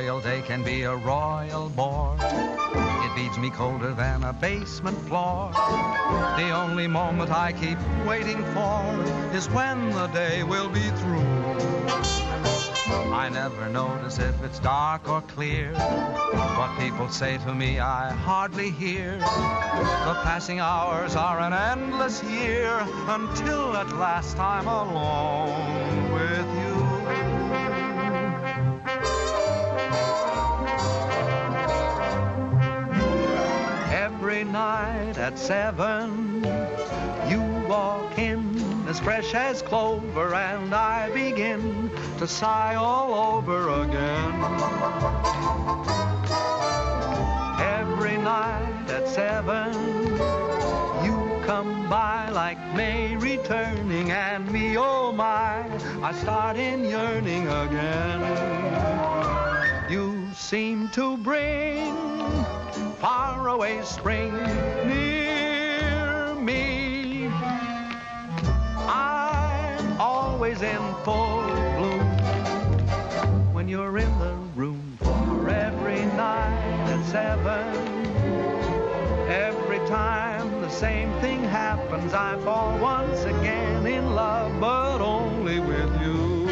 royal day can be a royal bore. It beats me colder than a basement floor. The only moment I keep waiting for is when the day will be through. I never notice if it's dark or clear. What people say to me I hardly hear. The passing hours are an endless year until at last I'm alone with you. Every night at 7, you walk in as fresh as clover, and I begin to sigh all over again. Every night at 7, you come by like May returning, and me, oh my, I start in yearning again. You seem to bring faraway spring near me. I'm always in full bloom when you're in the room. For every night at 7, every time the same thing happens, I fall once again in love, but only with you.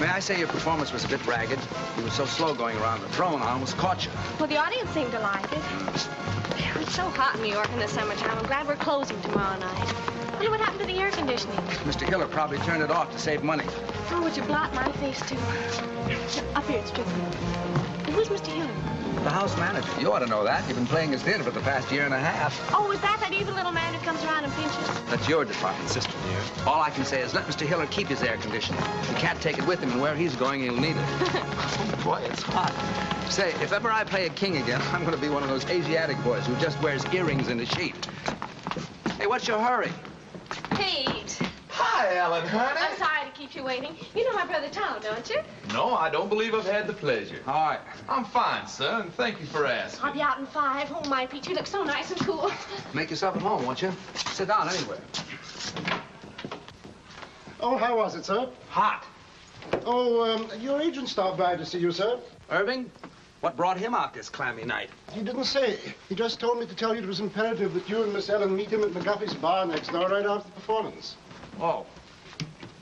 I say your performance was a bit ragged. You were so slow going around the throne, I almost caught you. Well, the audience seemed to like it. It's so hot in New York in the summertime. I'm glad we're closing tomorrow night. I wonder what happened to the air conditioning. Mr. Hiller probably turned it off to save money. Oh, would you blot my face, too? Up here, it's tricky. Who's Mr. Hiller? The house manager. You ought to know that. You've been playing his theater for the past year and a half. Oh, is that evil little man who comes around and pinches? That's your department, sister dear. All I can say is let Mr. Hiller keep his air conditioning. He can't take it with him, and where he's going, he'll need it. Oh, boy, it's hot. Say, if ever I play a king again, I'm going to be one of those Asiatic boys who just wears earrings and a sheet. Hey, what's your hurry? Pete. Hi, Ellen, honey. I'm sorry to keep you waiting. You know my brother Tom, don't you? No, I don't believe I've had the pleasure. All right. I'm fine, sir, and thank you for asking. I'll be out in 5. Oh, my Pete, you look so nice and cool. Make yourself at home, won't you? Sit down anywhere. Oh, how was it, sir? Hot. Oh, your agent stopped by to see you, sir. Irving? What brought him out this clammy night? He didn't say. He just told me to tell you it was imperative that you and Miss Ellen meet him at McGuffey's bar next door right after the performance. Oh.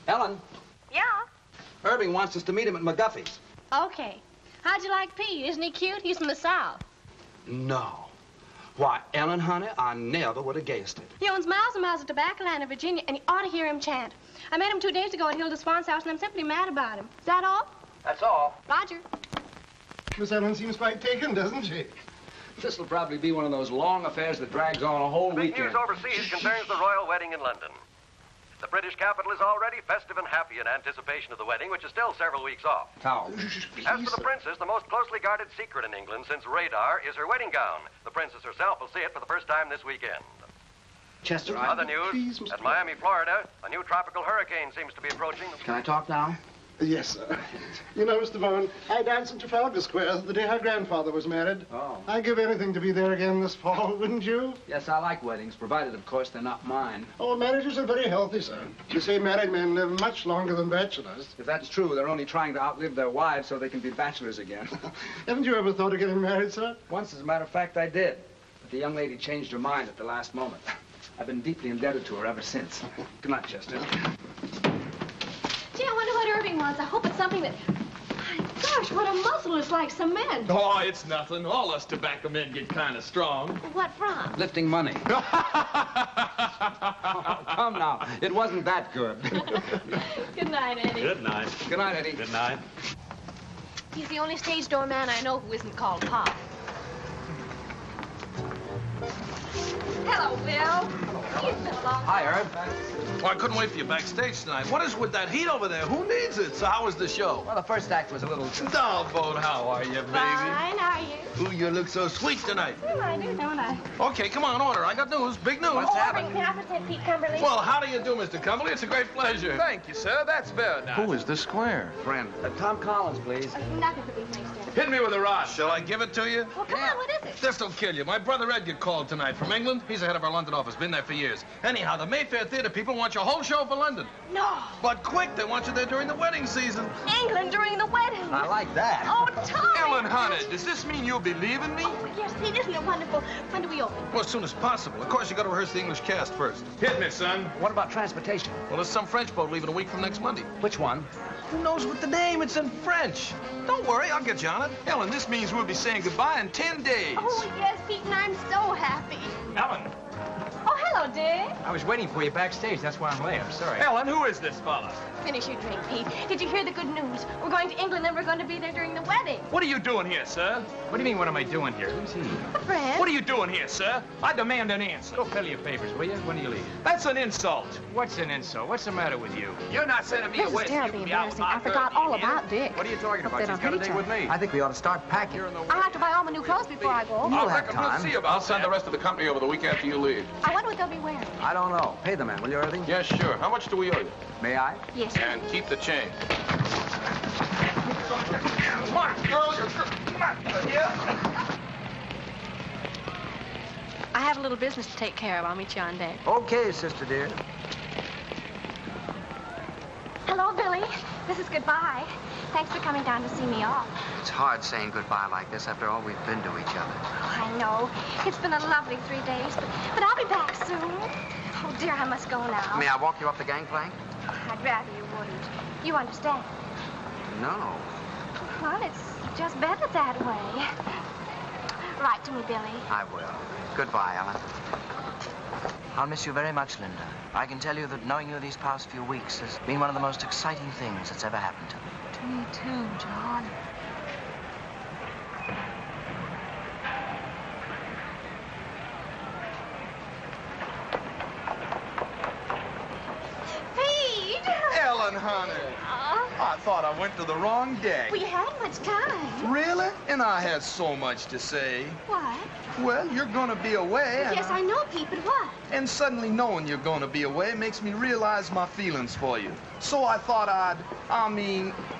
Ellen? Yeah? Irving wants us to meet him at Why, Ellen, honey, I never would have guessed it. He owns miles and miles of tobacco land in Virginia, and you ought to hear him chant. I met him 2 days ago at Hilda Swan's house, and I'm simply mad about him. Is that all? That's all. Roger. Miss Ellen seems quite taken, doesn't she? This will probably be one of those long affairs that drags on a whole Big weekend. news overseas concerns the royal wedding in London. The British capital is already festive and happy in anticipation of the wedding, which is still several weeks off. Powell. As for the princess, the most closely guarded secret in England since radar is her wedding gown. The princess herself will see it for the first time this weekend. Chester, Other news, Please, Mr. at Miami, Florida, a new tropical hurricane seems to be approaching. Can I talk now? Yes, sir. You know, Mr. Bowen, I danced in Trafalgar Square the day her grandfather was married. Oh. I'd give anything to be there again this fall, wouldn't you? Yes, I like weddings, provided, of course, they're not mine. Oh, marriages are very healthy, sir. You say married men live much longer than bachelors. If that's true, they're only trying to outlive their wives so they can be bachelors again. Haven't you ever thought of getting married, sir? Once, as a matter of fact, I did. But the young lady changed her mind at the last moment. I've been deeply indebted to her ever since. Good night, Chester. Gee, I wonder what Irving wants. I hope it's something that... My gosh, what a muscle. It's like cement. Oh, it's nothing. All us tobacco men get kind of strong. What from? Lifting money. Oh, come now. It wasn't that good. Good night, Eddie. Good night. Good night, Eddie. Good night. He's the only stage door man I know who isn't called Pop. Hello, Bill. It's been a long Hi, Herb. Well, I couldn't wait for you backstage tonight. What is with that heat over there? Who needs it? So how was the show? Well, the first act was a little... Dollboat, how are you, baby? Fine, how are you? Ooh, you look so sweet tonight. Well, I do, don't I? Okay, come on, order. I got news, big news. What's happening? Can I present Pete Cumberly? Well, how do you do, Mr. Cumberly? It's a great pleasure. Thank you, sir. That's very nice. Who is this square? Friend. Tom Collins, please. Nothing for these things, Jeff. Hit me with a rod. Shall I give it to you? Well, come on, what is it? This'll kill you. My brother Edgar called tonight from England. He's the head of our London office. Been there for years. Anyhow, the Mayfair Theater people want your whole show for London. No. But quick, they want you there during the wedding season. England during the wedding. I like that. Oh, Tommy. Ellen, honey, does this mean you'll be leaving me? Oh, yes, Pete, isn't it wonderful? When do we open? Well, as soon as possible. Of course, you got to rehearse the English cast first. Hit me, son. What about transportation? Well, there's some French boat leaving a week from next Monday. Which one? Who knows what the name? It's in French. Don't worry, I'll get you on it. Ellen, this means we'll be saying goodbye in 10 days. Oh, yes, Pete, and I'm so happy. Ellen. Oh, hello, Dick. I was waiting for you backstage. That's why I'm late. I'm sorry. Ellen, who is this fella? Finish your drink, Pete. Did you hear the good news? We're going to England and we're going to be there during the wedding. What are you doing here, sir? What do you mean, what am I doing here? Who's he? A friend. What are you doing here, sir? I demand an answer. Go fill your papers, will you? When do you leave? That's an insult. What's an insult? What's the matter with you? You're not sending me This is away. terribly embarrassing. I forgot all about Dick. What are you talking Hope about? they She's don't got a hate date each with me. I think we ought to start packing. I'll have to buy all my new clothes before I go. You'll I have reckon we'll time. see about I'll send that. the rest of the company over the week after you leave. I wonder what they'll be wearing. I don't know. Pay the man, will you, Irving? Yes, sure. How much do we owe you? May I? Yes. And keep the change. Come on, girl. Come on. Yeah. I have a little business to take care of. I'll meet you on deck. Okay, sister dear. Hello, Billy. This is goodbye. Thanks for coming down to see me off. It's hard saying goodbye like this after all we've been to each other. Oh, I know. It's been a lovely 3 days, but I'll be back soon. Oh, dear, I must go now. May I walk you up the gangplank? I'd rather you wouldn't. You understand? No. Well, it's just better that way. Write to me, Billy. I will. Goodbye, Ellen. I'll miss you very much, Linda. I can tell you that knowing you these past few weeks has been one of the most exciting things that's ever happened to me. To me, too, John. Pete! Ellen, honey. I thought I went to the wrong deck. We hadn't much time. Really? And I had so much to say. What? Well, you're gonna be away. Yes, I know, Pete, but what? And suddenly knowing you're gonna be away makes me realize my feelings for you. So I thought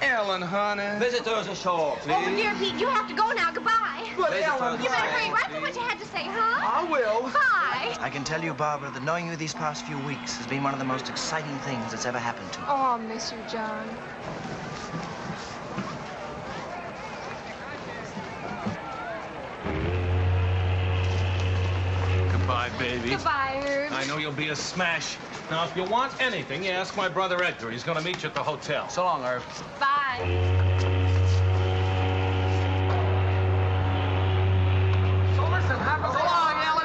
Ellen, honey. Visitors ashore, please. Oh, dear Pete, you have to go now. Goodbye. But Ellen, You better hurry right for what you had to say, huh? I will. Bye. I can tell you, Barbara, that knowing you these past few weeks has been one of the most exciting things that's ever happened to me. Oh, I'll miss you, John. Goodbye, baby. Goodbye, Herb. I know you'll be a smash. Now, if you want anything, you ask my brother Edgar. He's going to meet you at the hotel. So long, Irv. Bye. So listen, so long, Ellen.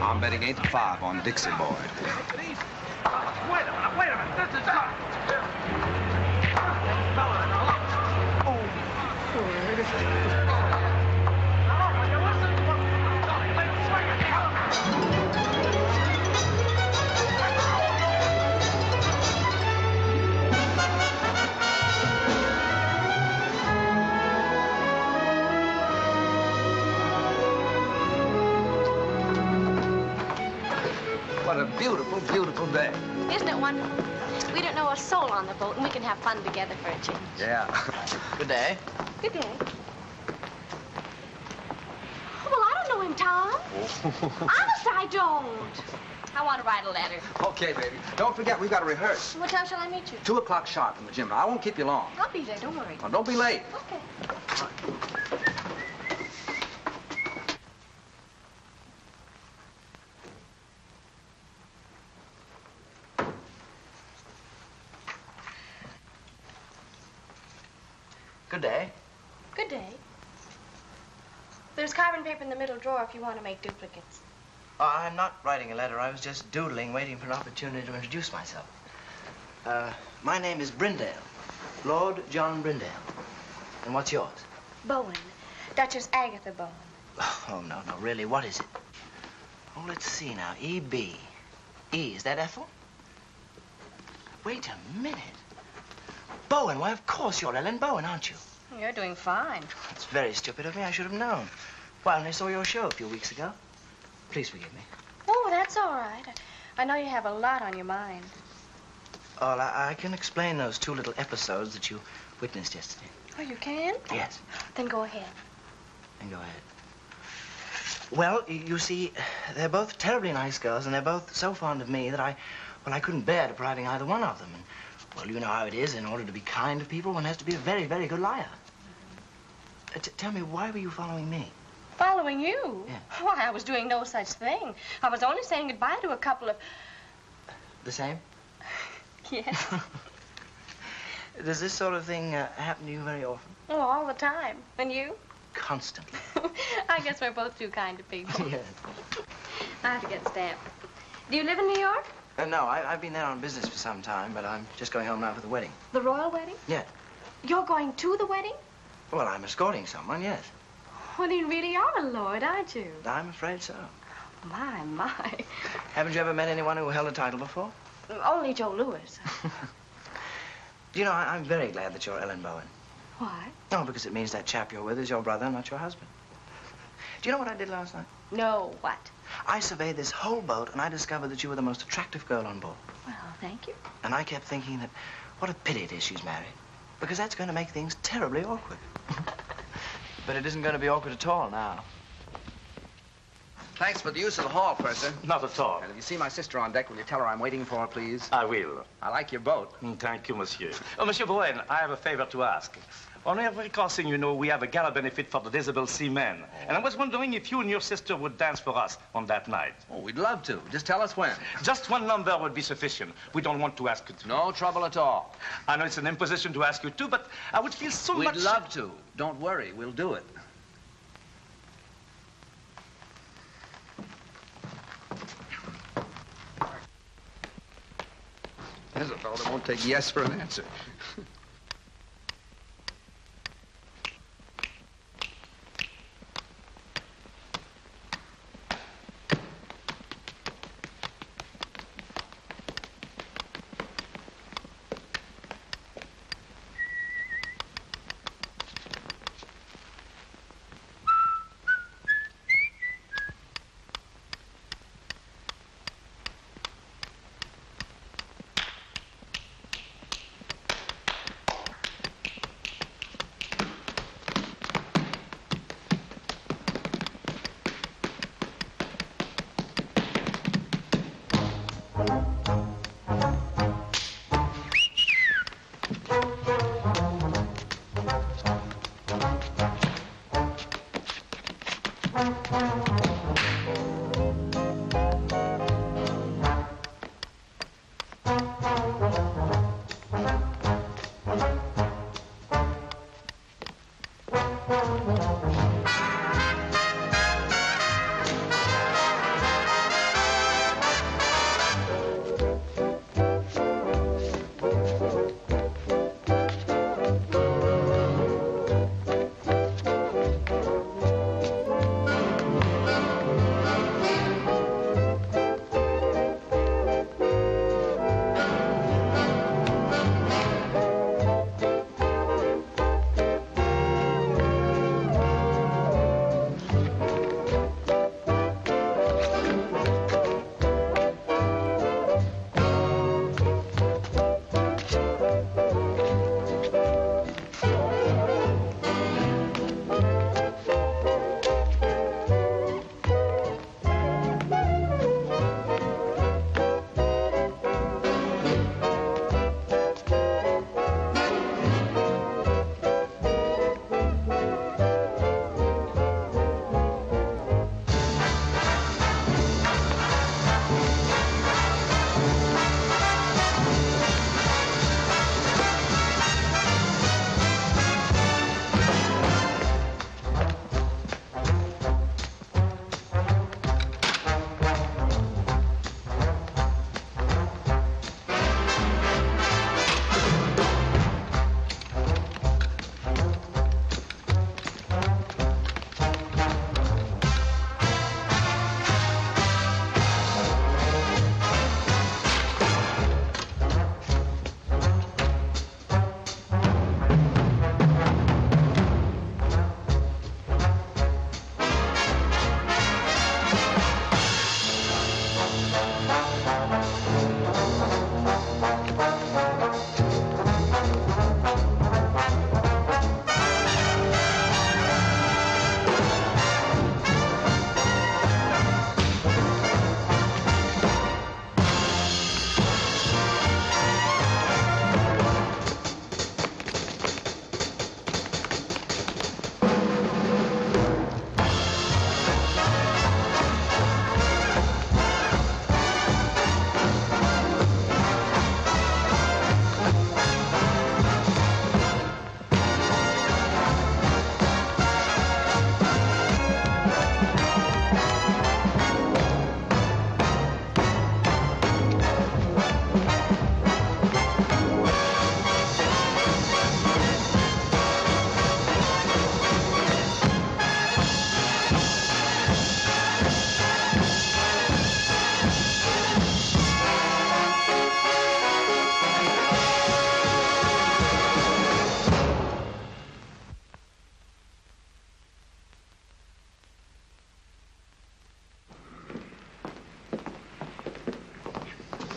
I'm betting 8 to 5 on Dixie Boy. Wait a minute. This is... What a beautiful, beautiful day. Isn't it wonderful? We don't know a soul on the boat, and we can have fun together for a change. Yeah. Good day. Good day. Oh, well, I don't know him, Tom. Honest, I don't. I want to write a letter. Okay, baby. Don't forget, we've got to rehearse. What time shall I meet you? 2 o'clock sharp in the gym. Now, I won't keep you long. I'll be there, don't worry. Now, don't be late. Okay. Good day. Good day. There's carbon paper in the middle drawer if you want to make duplicates. I'm not writing a letter. I was just doodling, waiting for an opportunity to introduce myself. My name is Brindale. Lord John Brindale. And what's yours? Bowen. Duchess Agatha Bowen. Oh, no, really, what is it? Oh, let's see now. E.B. E, is that Ethel? Wait a minute. Bowen, why, of course, you're Ellen Bowen, aren't you? You're doing fine. It's very stupid of me. I should have known. Why, when I saw your show a few weeks ago. Please forgive me. Oh, that's all right. I know you have a lot on your mind. Oh, I can explain those 2 little episodes that you witnessed yesterday. Oh, you can? Yes. Then go ahead. Then go ahead. Well, you see, they're both terribly nice girls, and they're both so fond of me that I couldn't bear depriving either one of them. And, well, you know how it is. In order to be kind to people, one has to be a very, very good liar. Tell me, why were you following me? Following you? Yeah. Why, I was doing no such thing. I was only saying goodbye to a couple of... The same? Yes. Does this sort of thing happen to you very often? Oh, all the time. And you? Constantly. I guess we're both two kind of people. Yes. I have to get stamped. Do you live in New York? No, I've been there on business for some time, but I'm just going home now for the wedding. The royal wedding? Yeah. You're going to the wedding? Well, I'm escorting someone, yes. Well, you really are a lord, aren't you? I'm afraid so. My. Haven't you ever met anyone who held a title before? Only Joe Louis. You know, I'm very glad that you're Ellen Bowen. Why? No, because it means that chap you're with is your brother, not your husband. Do you know what I did last night? No, what? I surveyed this whole boat, and I discovered that you were the most attractive girl on board. Well, thank you. And I kept thinking that what a pity it is she's married, because that's going to make things terribly awkward. But it isn't going to be awkward at all now. Thanks for the use of the hall, Purser. Not at all. And if you see my sister on deck, will you tell her I'm waiting for her, please? I will. I like your boat. Thank you, monsieur. Oh, Monsieur Bowen, I have a favor to ask. On every crossing, you know, we have a gala benefit for the disabled seamen. And I was wondering if you and your sister would dance for us on that night. Oh, we'd love to. Just tell us when. Just one number would be sufficient. We don't want to ask you to. No trouble at all. I know it's an imposition to ask you to, but I would feel so much... We'd love to. Don't worry. We'll do it. There's a fellow that won't take yes for an answer.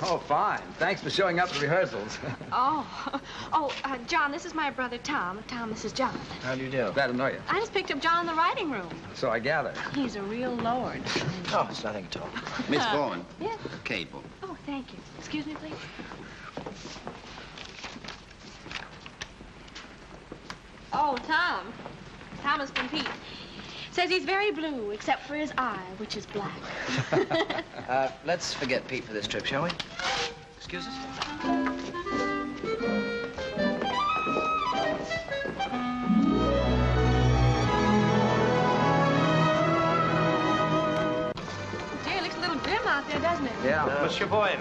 Oh, fine. Thanks for showing up at rehearsals. John, this is my brother Tom. Tom, this is John. How do you do? Glad to know you. I just picked up John in the writing room. So I gather. He's a real lord. Oh, it's nothing at all. Miss Bowen. Yes? Cable. Oh, thank you. Excuse me, please. Oh, Tom. Thomas from Pete. Says he's very blue, except for his eye, which is black. Let's forget Pete for this trip, shall we? Excuse us? Gee, it looks a little dim out there, doesn't it? Yeah. Monsieur Bowen,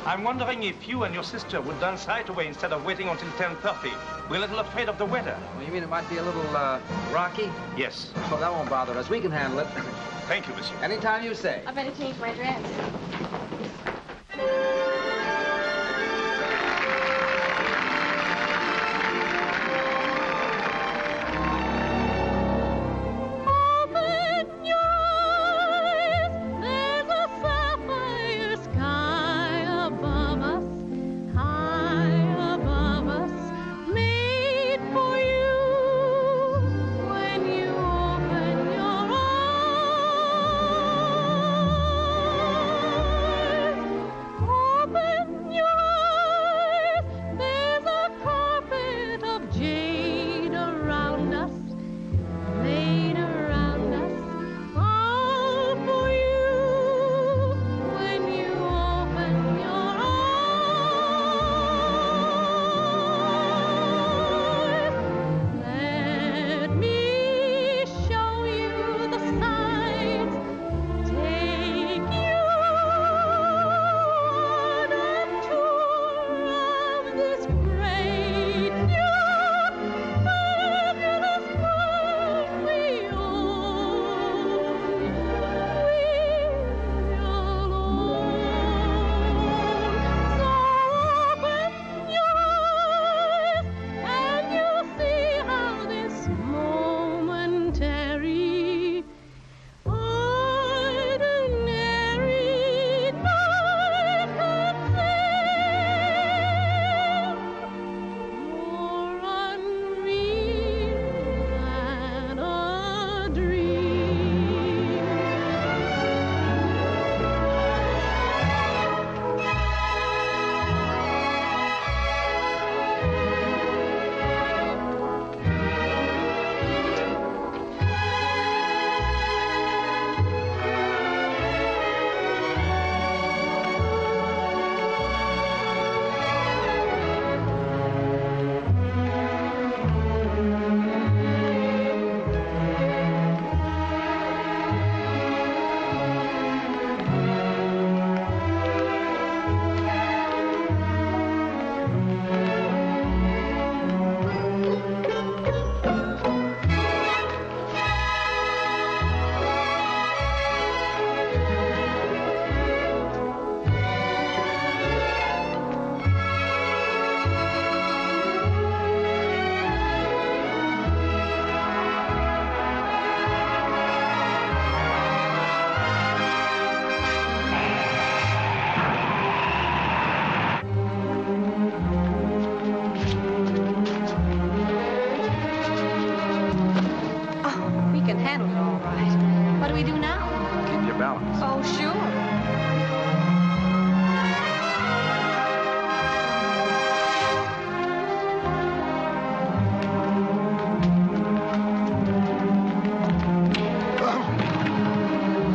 I'm wondering if you and your sister would dance right away instead of waiting until 10:30. We're a little afraid of the weather. Well, you mean it might be a little, rocky? Yes. Well, that won't bother us. We can handle it. Thank you, monsieur. Anytime you say. I better change my dress. Open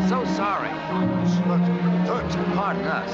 So sorry. Pardon us.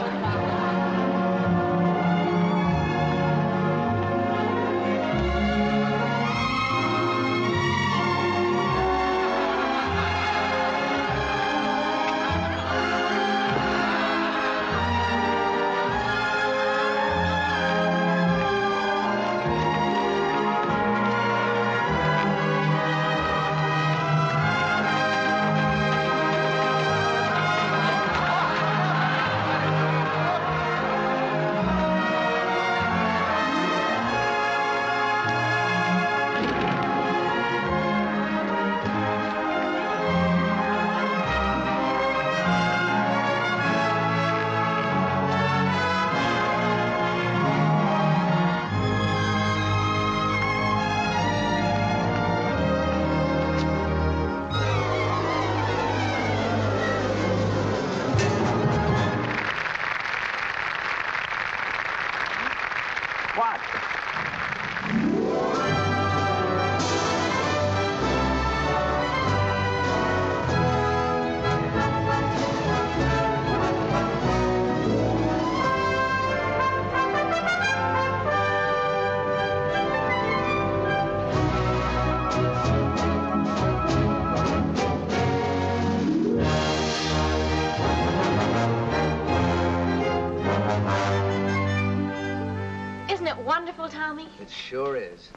Wonderful, Tommy. It sure is.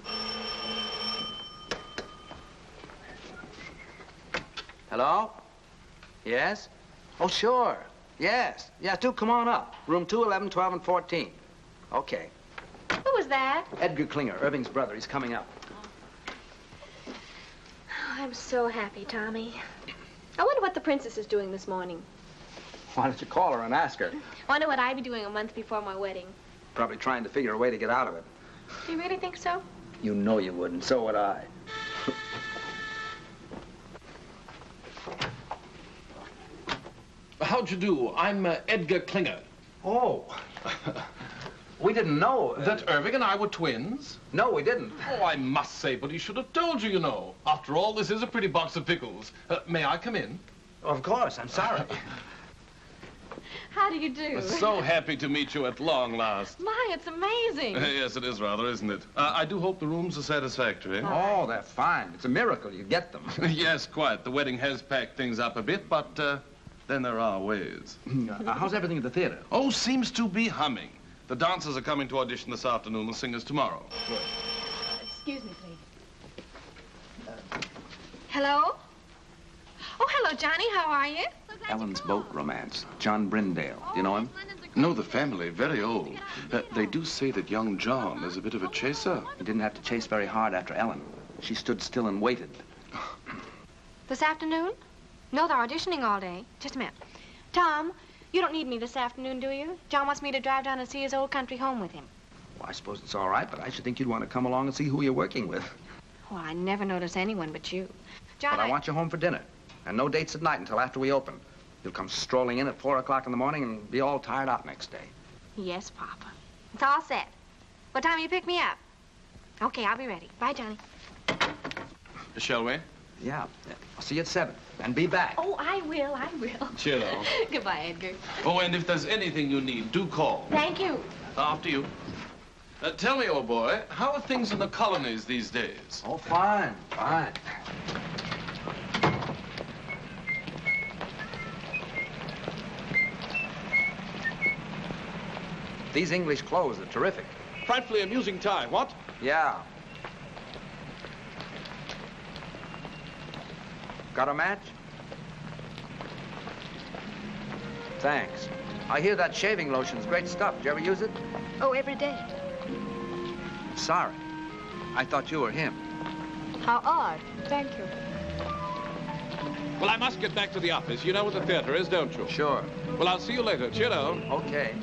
Hello? Yes? Oh, sure. Yes. Yeah, do come on up. Room 2, 11, 12, and 14. Okay. Who was that? Edgar Klinger, Irving's brother. He's coming up. Oh, I'm so happy, Tommy. I wonder what the princess is doing this morning. Why don't you call her and ask her? Wonder what I'd be doing a month before my wedding. Probably trying to figure a way to get out of it. Do you really think so? You know you would, and so would I. How'd you do? I'm Edgar Klinger. Oh. We didn't know. That Irving and I were twins? No, we didn't. Oh, I must say, but he should have told you, you know. After all, this is a pretty box of pickles. May I come in? Of course, I'm sorry. How do you do? So happy to meet you at long last. My, it's amazing. Yes, it is rather, isn't it? I do hope the rooms are satisfactory. Oh, they're fine. It's a miracle you get them. Yes, quite. The wedding has packed things up a bit, but then there are ways. How's everything at the theater? Oh, seems to be humming. The dancers are coming to audition this afternoon, the singers tomorrow. Good. Excuse me, please. Hello? Oh, hello, Johnny. How are you? Ellen's boat romance. John Brindale. Do you know him? Know the family, very old. They do say that young John is a bit of a chaser. He didn't have to chase very hard after Ellen. She stood still and waited. This afternoon? No, they're auditioning all day. Just a minute. Tom, you don't need me this afternoon, do you? John wants me to drive down and see his old country home with him. Well, I suppose it's all right, but I should think you'd want to come along and see who you're working with. Well, I never notice anyone but you. John, But I want you home for dinner. And no dates at night until after we open. You'll come strolling in at 4 o'clock in the morning and be all tired out next day. Yes, Papa. It's all set. What time will you pick me up? Okay, I'll be ready. Bye, Johnny. Shall we? Yeah. I'll see you at 7. And be back. Oh, I will. Cheerio. Goodbye, Edgar. Oh, and if there's anything you need, do call. Thank you. After you. Tell me, old boy, how are things in the colonies these days? Oh, fine. These English clothes are terrific. Frightfully amusing tie, what? Yeah. Got a match? Thanks. I hear that shaving lotion's great stuff. Did you ever use it? Oh, every day. Sorry. I thought you were him. How odd. Thank you. Well, I must get back to the office. You know where the theater is, don't you? Sure. Well, I'll see you later. Cheerio. Okay.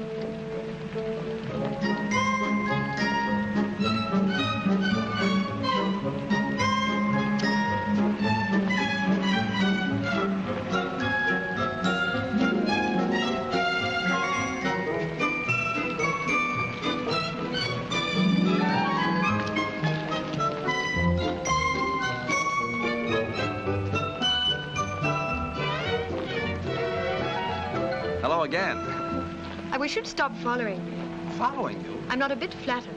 hello again. I wish you'd stop following me. Following you? I'm not a bit flattered.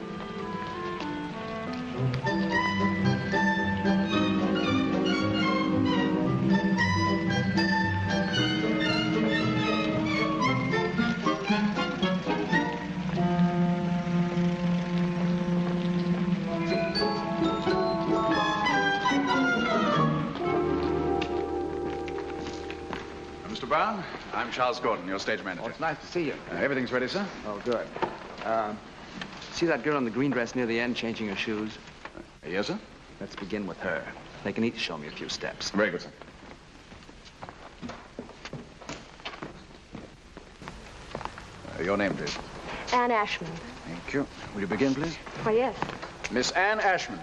Mr. Brown, I'm Charles Gordon, your stage manager. Oh, it's nice to see you. Everything's ready, sir? Oh, good. See that girl in the green dress near the end changing her shoes? Yes, sir? Let's begin with her. They can each show me a few steps. Very good, sir. Your name, please. Anne Ashmond. Thank you. Will you begin, please? Why, yes. Miss Anne Ashmond.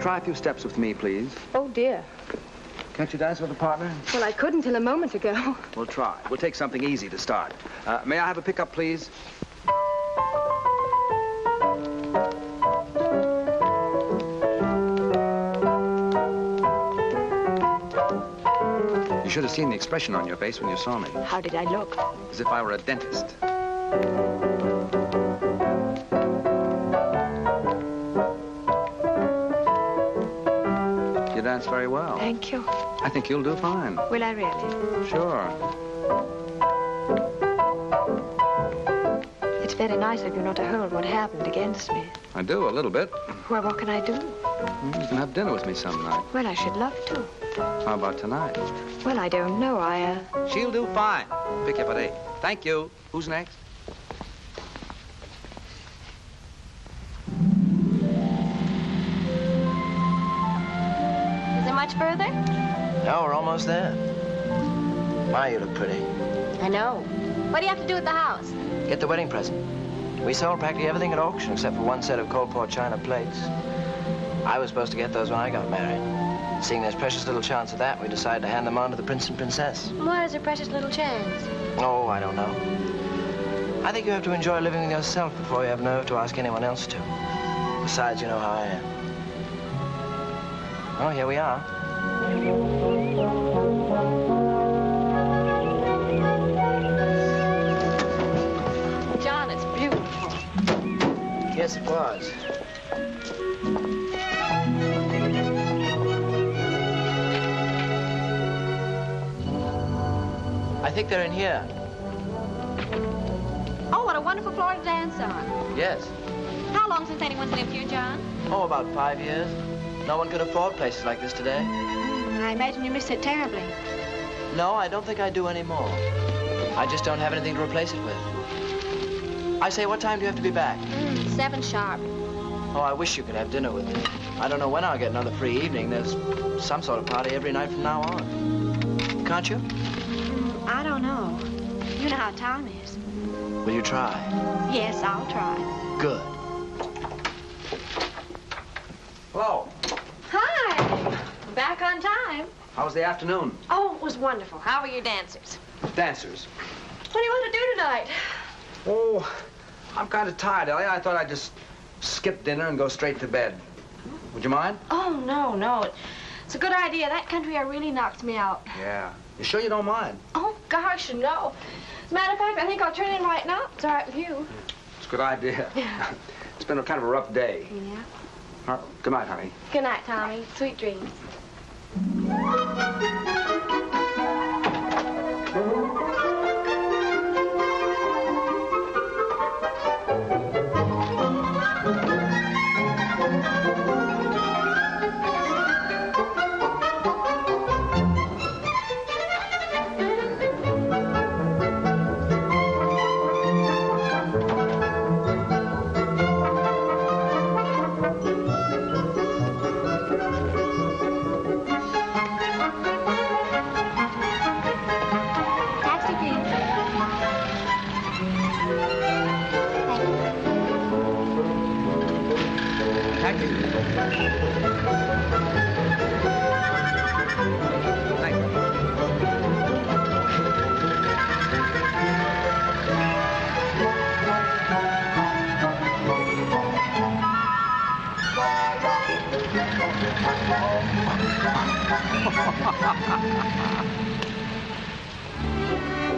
Try a few steps with me, please. Oh, dear. Can't you dance with a partner? Well, I couldn't till a moment ago. We'll try. We'll take something easy to start. May I have a pickup, please? You should have seen the expression on your face when you saw me. How did I look? As if I were a dentist. You dance very well. Thank you. I think you'll do fine. Will I really? Sure. It's very nice of you not to hold what happened against me. I do, a little bit. Well, what can I do? You can have dinner with me some night. Well, I should love to. How about tonight? Well, I don't know. She'll do fine. Pick you up at 8. Thank you. Who's next? Is it much further? No, we're almost there. My, you look pretty. I know. What do you have to do at the house? Get the wedding present. We sold practically everything at auction except for one set of cold port china plates. I was supposed to get those when I got married. Seeing there's precious little chance of that, we decided to hand them on to the prince and princess. Why is there precious little chance? Oh, I don't know. I think you have to enjoy living with yourself before you have nerve to ask anyone else to. Besides, you know how I am. Oh, here we are. John, it's beautiful. Yes, it was. I think they're in here. Oh, what a wonderful floor to dance on. Yes. How long since anyone's lived here, John? Oh, about 5 years. No one could afford places like this today. I imagine you miss it terribly. No, I don't think I do anymore. I just don't have anything to replace it with. I say, what time do you have to be back? 7 sharp. Oh, I wish you could have dinner with me. I don't know when I'll get another free evening. There's some sort of party every night from now on. Can't you? I don't know. You know how time is. Will you try? Yes, I'll try. Good. Hello. Hi. Back on time. How was the afternoon? Oh, it was wonderful. How were your dancers? Dancers. What do you want to do tonight? Oh, I'm kind of tired, Ellie. I thought I'd just skip dinner and go straight to bed. Would you mind? Oh, no. It's a good idea. That country air really knocks me out. Yeah. You sure you don't mind? Oh, gosh, no. As a matter of fact, I think I'll turn in right now. It's all right with you. It's a good idea. Yeah. It's been a kind of a rough day. Yeah. Good night, honey. Good night, Tommy. Sweet dreams.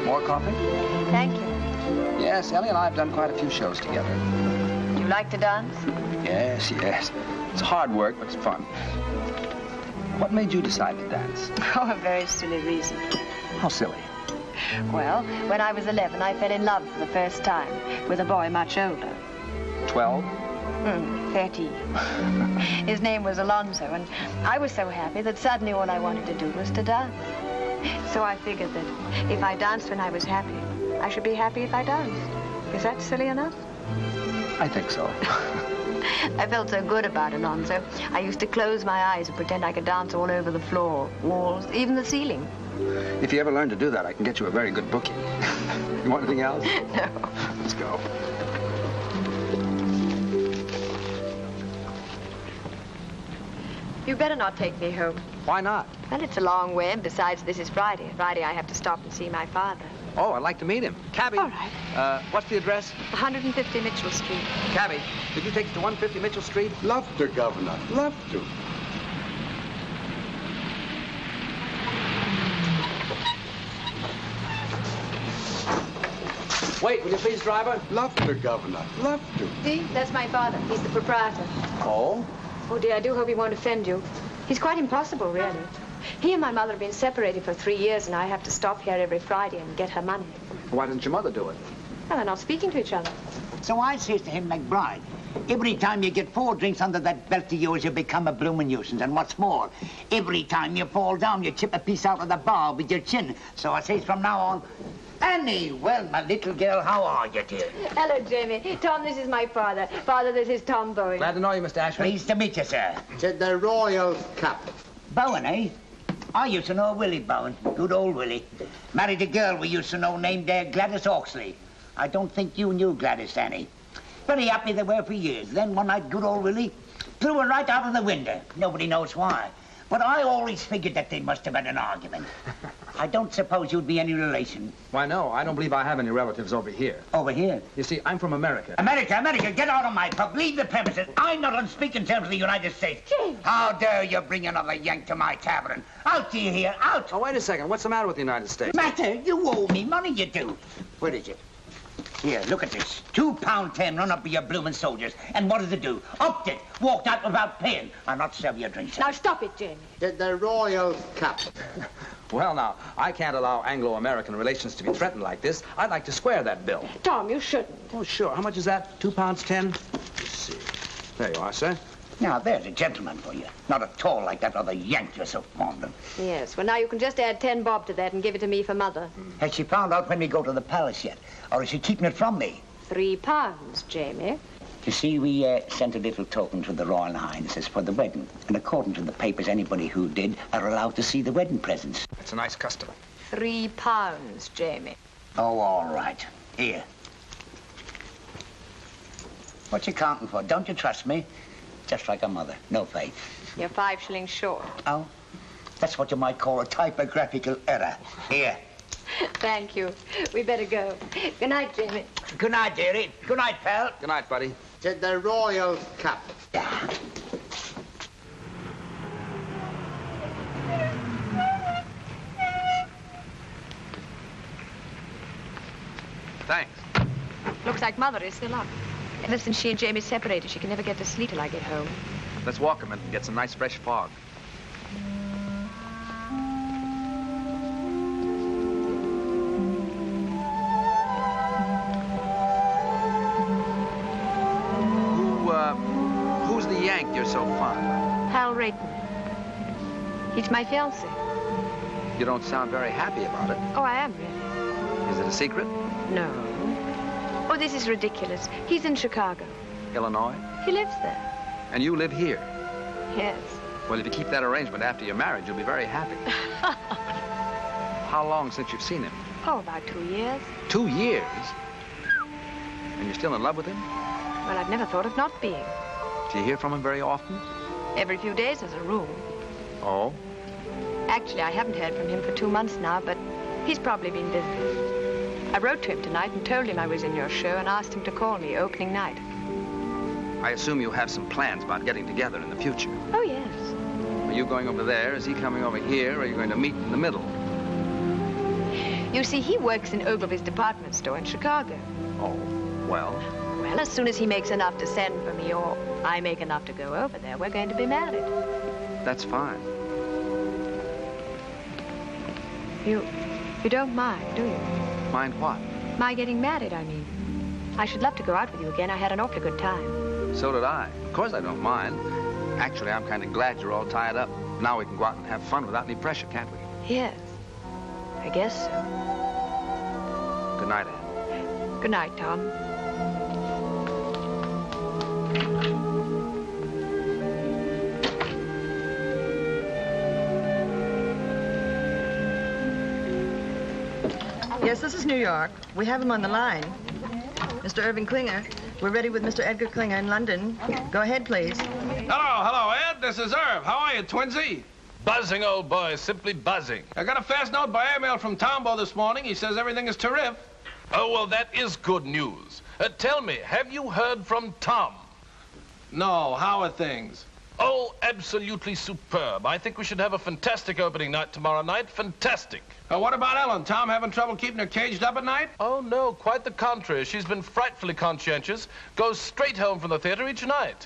More coffee? Thank you. Yes, Ellie and I have done quite a few shows together. Do you like to dance? Yes, yes. It's hard work, but it's fun. What made you decide to dance? Oh, a very silly reason. How silly? Well, when I was 11, I fell in love for the first time with a boy much older. 12? 13. His name was Alonzo, and I was so happy that suddenly all I wanted to do was to dance. So I figured that if I danced when I was happy, I should be happy if I danced. Is that silly enough? I think so. I felt so good about Alonzo. I used to close my eyes and pretend I could dance all over the floor, walls, even the ceiling. If you ever learn to do that, I can get you a very good booking. You want anything else? No. Let's go. You better not take me home. Why not? Well, it's a long way, and besides, this is Friday. Friday, I have to stop and see my father. Oh, I'd like to meet him. Cabby. All right. What's the address? 150 Mitchell Street. Cabby, could you take us to 150 Mitchell Street? Love to, Governor. Love to. Wait, will you please, driver? Love to, Governor. Love to. See, that's my father. He's the proprietor. Oh? Oh, dear, I do hope he won't offend you. He's quite impossible, really. He and my mother have been separated for 3 years, and I have to stop here every Friday and get her money. Why doesn't your mother do it? Well, they're not speaking to each other. So I says to him, McBride, every time you get 4 drinks under that belt of yours, you become a bloomin' nuisance. And what's more, every time you fall down, you chip a piece out of the bar with your chin. So I says from now on, Annie, well, my little girl, how are you, dear? Hello, Jamie. Tom, this is my father. Father, this is Tom Bowen. Glad to know you, Mr. Ashmond. Pleased to meet you, sir. To the royal cap. Bowen, eh? I used to know Willie Bowen. Good old Willie. Married a girl we used to know named Gladys Oxley. I don't think you knew Gladys, Annie. Very happy they were for years. Then one night, good old Willie threw her right out of the window. Nobody knows why. But I always figured that they must have had an argument. I don't suppose you'd be any relation. Why, no. I don't believe I have any relatives over here. Over here? You see, I'm from America. America, get out of my pub. Leave the premises. I'm not on speaking terms with the United States. James. How dare you bring another Yank to my tavern? Out to you here, out. Oh, wait a second. What's the matter with the United States? Matter? You owe me money, you do. Where is it? Here, look at this. £2.10 run up with your bloomin' soldiers. And what did they do? Upped it. Walked out without paying. I'll not serve you a drink, sir. Now, stop it, Jamie. To the royal cap. Well, now, I can't allow Anglo-American relations to be threatened like this. I'd like to square that bill. Tom, you shouldn't. Oh, sure. How much is that? £2.10? Let's see. There you are, sir. Now, there's a gentleman for you. Not at all like that other Yank you're so fond of. Yes, well, now you can just add 10 bob to that and give it to me for Mother. Has she found out when we go to the palace yet? Or is she keeping it from me? £3, Jamie. You see, we sent a little token to the Royal Highnesses for the wedding. And according to the papers, anybody who did are allowed to see the wedding presents. It's a nice custom. £3, Jamie. Oh, all right. Here. What you counting for? Don't you trust me? Just like a mother. No faith. You're 5 shillings short. Oh? That's what you might call a typographical error. Here. Thank you. We better go. Good night, Jamie. Good night, dearie. Good night, pal. Good night, buddy. To the royal cap. Thanks. Looks like Mother is still up. Ever since she and Jamie separated, she can never get to sleep till I get home. Let's walk a minute and get some nice fresh fog. Who's the Yank you're so fond of? Hal Rayton. He's my fiancé. You don't sound very happy about it. Oh, I am really. Is it a secret? No. Oh, this is ridiculous. He's in Chicago. Illinois? He lives there. And you live here? Yes. Well, if you keep that arrangement after your marriage, you'll be very happy. How long since you've seen him? Oh, about 2 years. 2 years? And you're still in love with him? Well, I've never thought of not being. Do you hear from him very often? Every few days as a rule. Oh? Actually, I haven't heard from him for 2 months now, but he's probably been busy. I wrote to him tonight and told him I was in your show and asked him to call me opening night. I assume you have some plans about getting together in the future. Oh, yes. Are you going over there? Is he coming over here? Or are you going to meet in the middle? You see, he works in Ogilvy's department store in Chicago. Oh, well. Well, as soon as he makes enough to send for me, or I make enough to go over there, we're going to be married. That's fine. You don't mind, do you? Mind what? My getting married, I mean. I should love to go out with you again. I had an awfully good time. So did I. Of course I don't mind. Actually, I'm kind of glad you're all tied up. Now we can go out and have fun without any pressure, can't we? Yes. I guess so. Good night, Anne. Good night, Tom. Yes, this is New York. We have him on the line. Mr. Irving Klinger. We're ready with Mr. Edgar Klinger in London. Go ahead, please. Hello, Ed. This is Irv. How are you, Twinsy? Buzzing, old boy. Simply buzzing. I got a fast note by airmail from Tombo this morning. He says everything is terrific. Oh, well, that is good news. Tell me, have you heard from Tom? No. How are things? Oh, absolutely superb. I think we should have a fantastic opening night tomorrow night. Fantastic. What about Ellen? Tom having trouble keeping her caged up at night? Oh, no, quite the contrary. She's been frightfully conscientious. Goes straight home from the theater each night.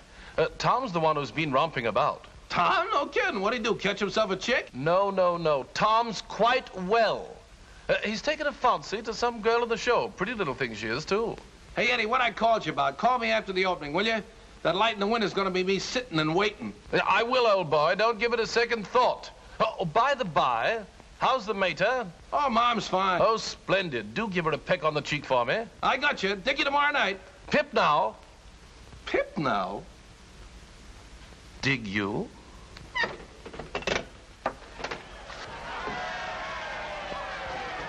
Tom's the one who's been romping about. Tom? No kidding. What'd he do, catch himself a chick? No. Tom's quite well. He's taken a fancy to some girl in the show. Pretty little thing she is, too. Hey, Eddie, what I called you about, call me after the opening, will you? That light in the window's gonna be me sitting and waiting. I will, old boy. Don't give it a second thought. Oh, by the by, how's the mater? Oh, Mom's fine. Oh, splendid. Do give her a peck on the cheek for me. I got you. Dig you tomorrow night. Pip now. Pip now? Dig you?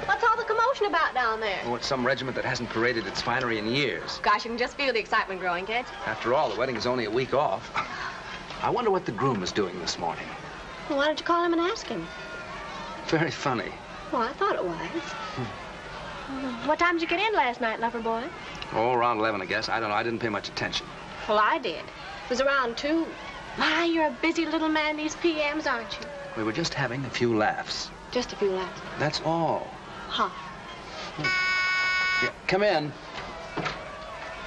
What's all the commotion about down there? Oh, it's some regiment that hasn't paraded its finery in years. Gosh, you can just feel the excitement growing, can't you? After all, the wedding is only a week off. I wonder what the groom is doing this morning. Well, why don't you call him and ask him? Very funny. Well, I thought it was. What time did you get in last night, lover boy? Oh, around 11, I guess. I don't know. I didn't pay much attention. Well, I did. It was around 2. My, you're a busy little man these PMs, aren't you? We were just having a few laughs. Just a few laughs. That's all. Huh. Yeah, come in.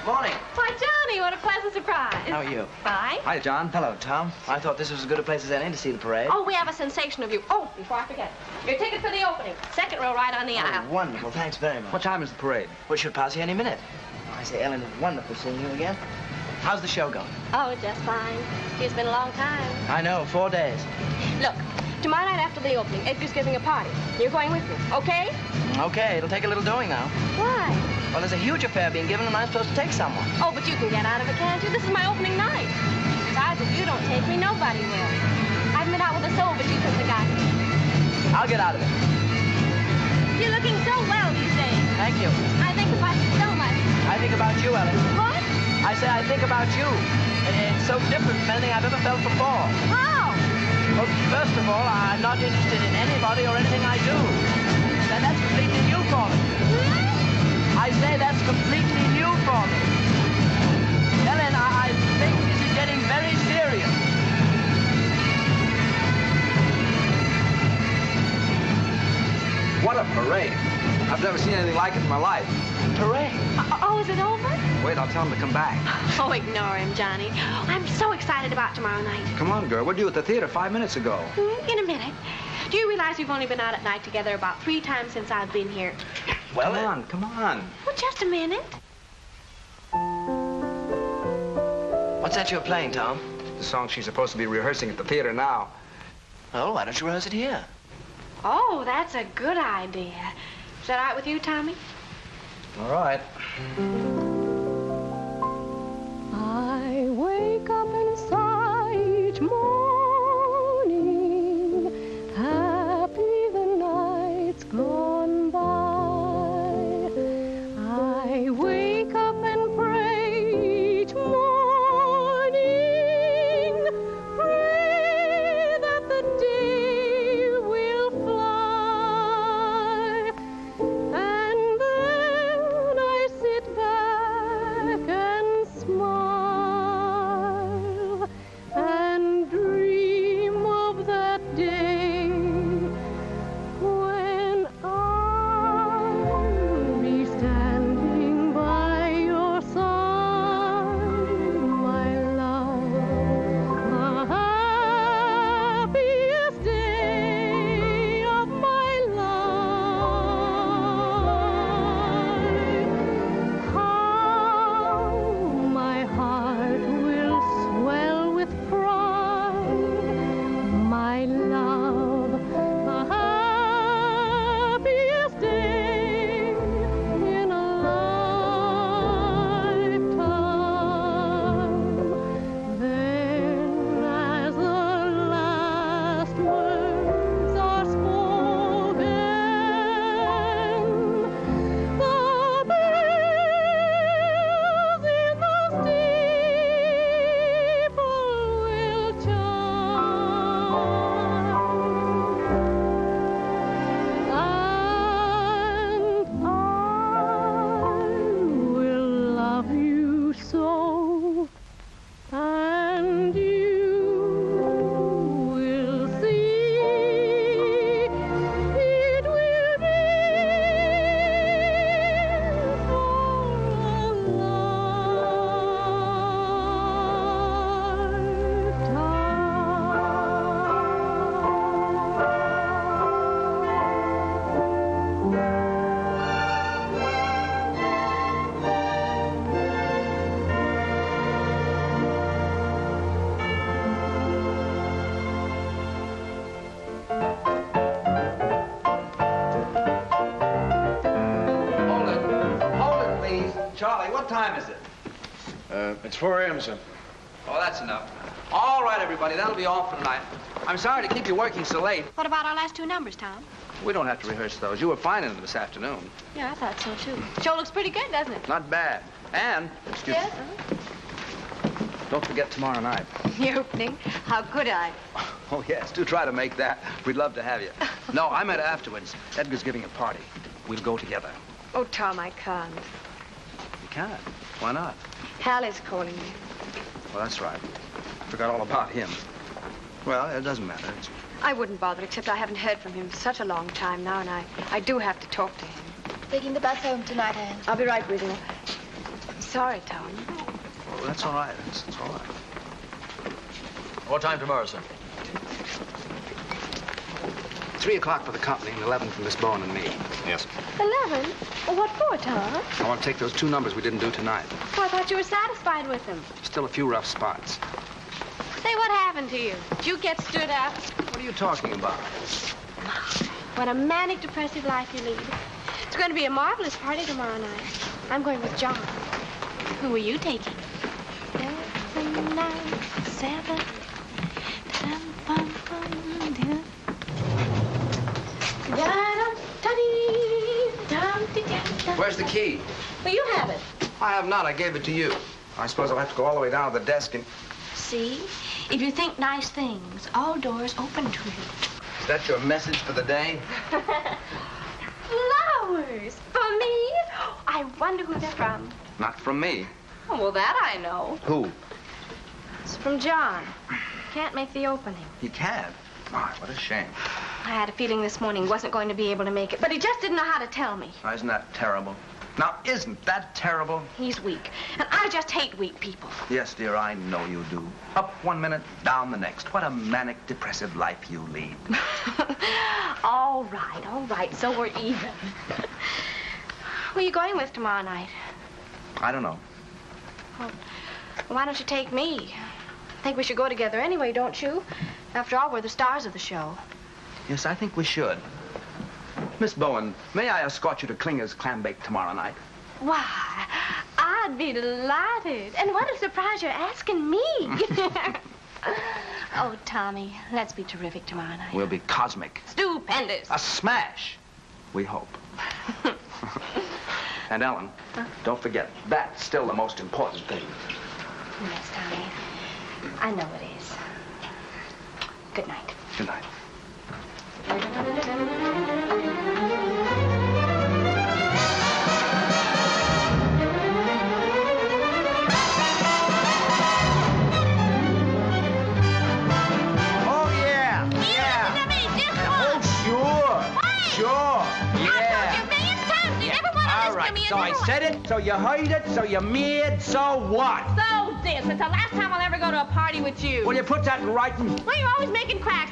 Morning. Why, Johnny, what a pleasant surprise. How are you? Fine. Hi, John. Hello, Tom. I thought this was as good a place as any to see the parade. Oh, we have a sensation of you. Oh, before I forget, your ticket for the opening. Second row right on the aisle. Wonderful. Thanks very much. What time is the parade? We should pass you any minute. I say, Ellen, it's wonderful seeing you again. How's the show going? Oh, just fine. It's been a long time. I know, 4 days. Look, tomorrow night after the opening, Edgar's giving a party. You're going with me, okay? Okay, it'll take a little doing now. Why? Well, there's a huge affair being given, and I'm supposed to take someone. Oh, but you can get out of it, can't you? This is my opening night. Besides, if you don't take me, nobody will. I've been out with a soul, but you couldn't have got me. I'll get out of it. You're looking so well these days. Thank you. I think about you so much. I think about you, Ellen. What? I say I think about you. It's so different from anything I've ever felt before. How? Well, first of all, I'm not interested in anybody or anything I do. And that's completely new for me. I say that's completely new for me. Ellen, I think this is getting very serious. What a parade. I've never seen anything like it in my life. Parade? Oh, is it over? Wait, I'll tell him to come back. Oh, ignore him, Johnny. I'm so excited about tomorrow night. Come on, girl. We're due at the theater 5 minutes ago. In a minute. Do you realize we've only been out at night together about 3 times since I've been here? Well, come on. Well, just a minute. What's that you're playing, Tom? The song she's supposed to be rehearsing at the theater now. Oh, why don't you rehearse it here? Oh, that's a good idea. Is that all right with you, Tommy? All right. I wake up inside each morning, happy the night's gone by. I wake up and pray each morning, pray that the day will fly, and then I sit back and smile. What time is it? It's 4 a.m., sir. Oh, that's enough. All right, everybody, that'll be all for tonight. I'm sorry to keep you working so late. What about our last two numbers, Tom? We don't have to rehearse those. You were fine in them this afternoon. Yeah, I thought so, too. Show looks pretty good, doesn't it? Not bad. And, excuse me, don't forget tomorrow night. The opening? How could I? Oh, yes, do try to make that. We'd love to have you. No, I meant afterwards. Edgar's giving a party. We'll go together. Oh, Tom, I can't. You can't. Why not? Hal is calling me. Well, that's right. Forgot all about him. Well, it doesn't matter. I wouldn't bother, except I haven't heard from him for such a long time now, and I do have to talk to him. Taking the bus home tonight, Anne. I'll be right with you. I'm sorry, Tom. Oh, that's all right. That's all right. What time tomorrow, sir? 3 o'clock for the company and 11 for Miss Bowen and me. Yes. 11? Well, what for, Tom? I want to take those 2 numbers we didn't do tonight. Oh, I thought you were satisfied with them. Still a few rough spots. Say, what happened to you? Did you get stood up? What are you talking about? What a manic, depressive life you lead. It's going to be a marvelous party tomorrow night. I'm going with John. Who are you taking? 7, 9, 7. Where's the key? Well, you have it. I have not. I gave it to you. I suppose I'll have to go all the way down to the desk and... See? If you think nice things, all doors open to you. Is that your message for the day? Flowers for me? I wonder who they're from. Not from me. Oh, well, that I know. Who? It's from John. Can't make the opening. You can't? My, what a shame. I had a feeling this morning he wasn't going to be able to make it, but he just didn't know how to tell me. Now, isn't that terrible? Now, isn't that terrible? He's weak, and I just hate weak people. Yes, dear, I know you do. Up 1 minute, down the next. What a manic, depressive life you lead. All right, so we're even. Who are you going with tomorrow night? I don't know. Well, why don't you take me? I think we should go together anyway, don't you? After all, we're the stars of the show. Yes, I think we should. Miss Bowen, may I escort you to Klinger's clam bake tomorrow night? Why, I'd be delighted. And what a surprise you're asking me. Oh, Tommy, let's be terrific tomorrow night. We'll be cosmic. Stupendous. A smash, we hope. And Ellen, don't forget, that's still the most important thing. Yes, Tommy. I know it is. Good night. Good night. So I said it, so you heard it, so you mad, so what? So this. It's the last time I'll ever go to a party with you. Well, you put that in writing. Well, you're always making cracks.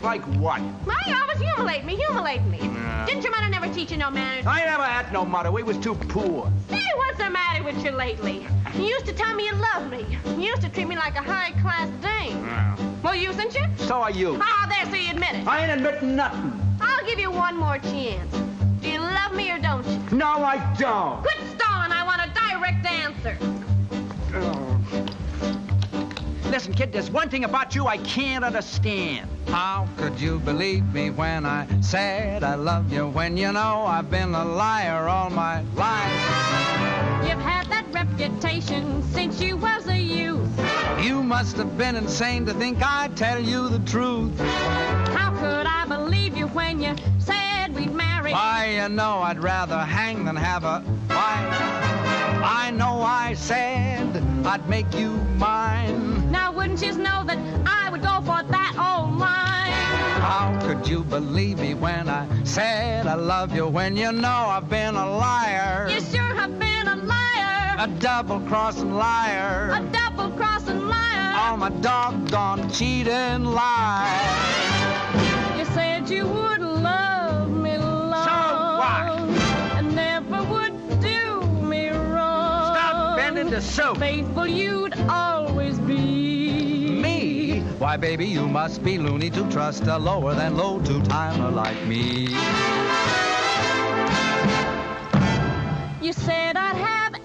Like what? Well, you always humiliating me. No. Didn't your mother never teach you no manners? I never had no mother. We was too poor. Hey, what's the matter with you lately? You used to tell me you loved me. You used to treat me like a high-class dame. No. Well, you, didn't you? So are you. Oh, there, so you admit it. I ain't admitting nothing. I'll give you one more chance. Do you love me or don't you? No, I don't. Quit stalling. I want a direct answer. Listen, kid, there's one thing about you I can't understand. How could you believe me when I said I love you, when you know I've been a liar all my life? You've had that reputation since you was a youth. You must have been insane to think I'd tell you the truth. How could I believe you when you said we'd marry? Why, you know I'd rather hang than have a wife. I know I said I'd make you mine. Now wouldn't you know that I would go for that old line? How could you believe me when I said I love you, when you know I've been a liar? You sure have been a liar. A double-crossing liar. A double-crossing liar. All my doggone cheating lies. You said you would love me long. So what? And never would do me wrong. Stop bending the soup. Faithful you'd always be. Me? Why, baby, you must be loony to trust a lower than low two-timer like me. You said I'd have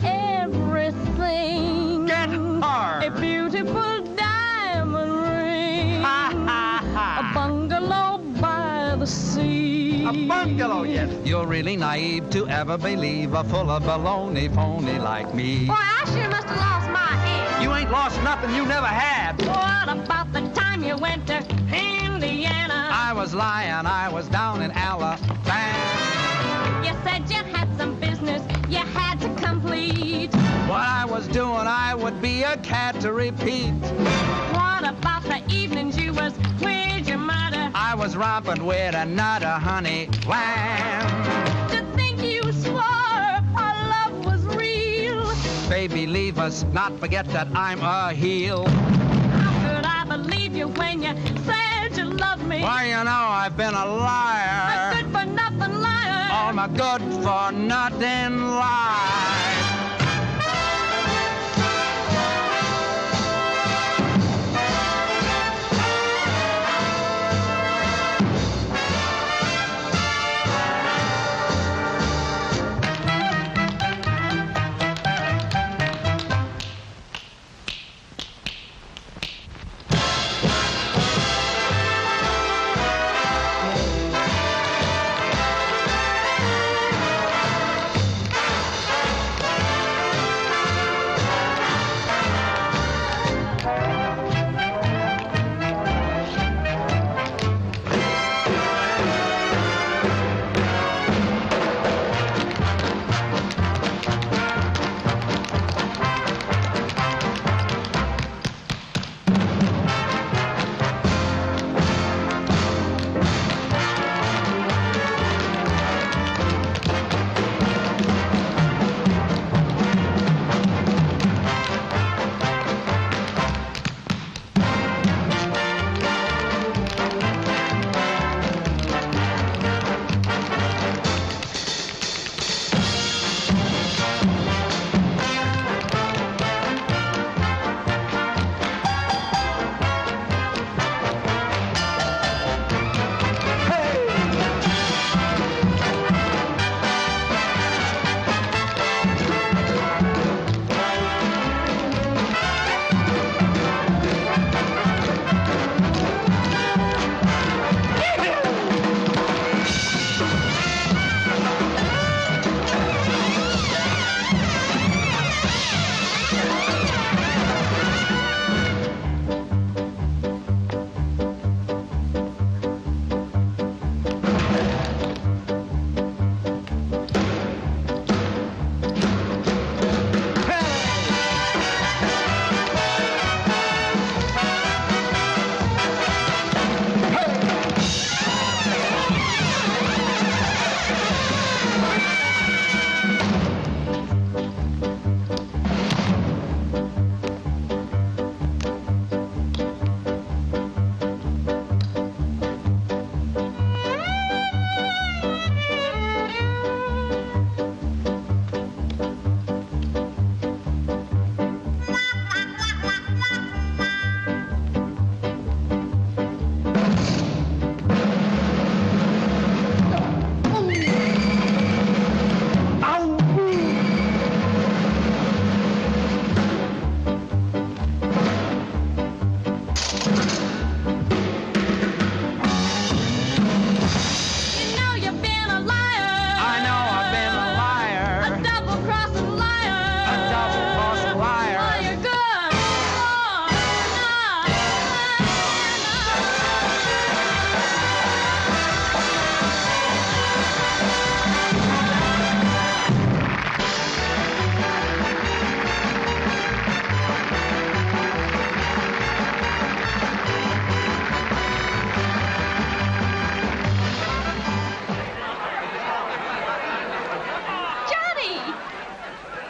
sling. Get hard. A beautiful diamond ring. A bungalow by the sea. A bungalow, yes. You're really naive to ever believe a full of baloney phony like me. Boy, I sure must have lost my head. You ain't lost nothing you never had. What about the time you went to Indiana? I was lying, I was down in Alabama. You said you had some business you had to complete. What I was doing, I would be a cat to repeat. What about the evenings you was with your mother? I was romping with another honey lamb. To think you swore our love was real. Baby, leave us, not forget that I'm a heel. How could I believe you when you said you loved me? Why, you know, I've been a liar. A good-for-nothing liar. All my good-for-nothing lies.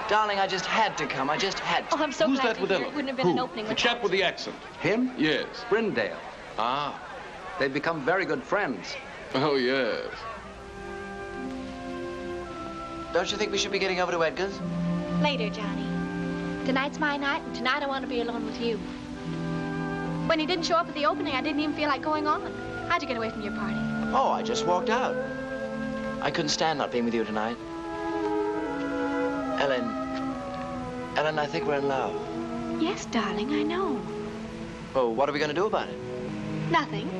Darling, I just had to come. I just had to. Oh, I'm so Who's glad that to with hear Ellen? it. Wouldn't have been an opening The without chap with the accent. Him? Yes. Brindale. Ah. They've become very good friends. Oh, yes. Don't you think we should be getting over to Edgar's? Later, Johnny. Tonight's my night, and tonight I want to be alone with you. When you didn't show up at the opening, I didn't even feel like going on. How'd you get away from your party? Oh, I just walked out. I couldn't stand not being with you tonight. Ellen, I think we're in love. Yes, darling, I know. Well, what are we going to do about it? Nothing.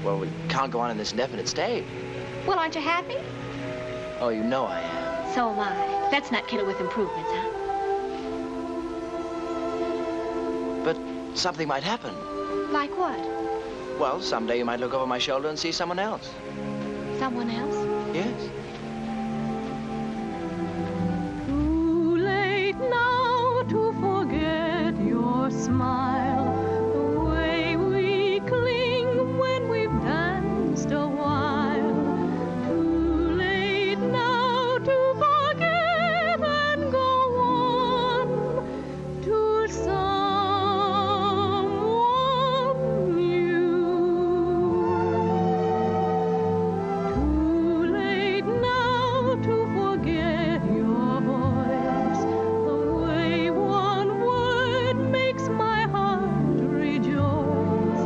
Well, we can't go on in this indefinite state. Well, aren't you happy? Oh, you know I am. So am I. Let's not kid it with improvements, huh? But something might happen. Like what? Well, someday you might look over my shoulder and see someone else. Someone else? Yes. Too late now to forget your smile, the way we cling when we've danced a while. Too late now to forget and go on to someone new. Too late now to forget your voice, the way one word makes my heart rejoice.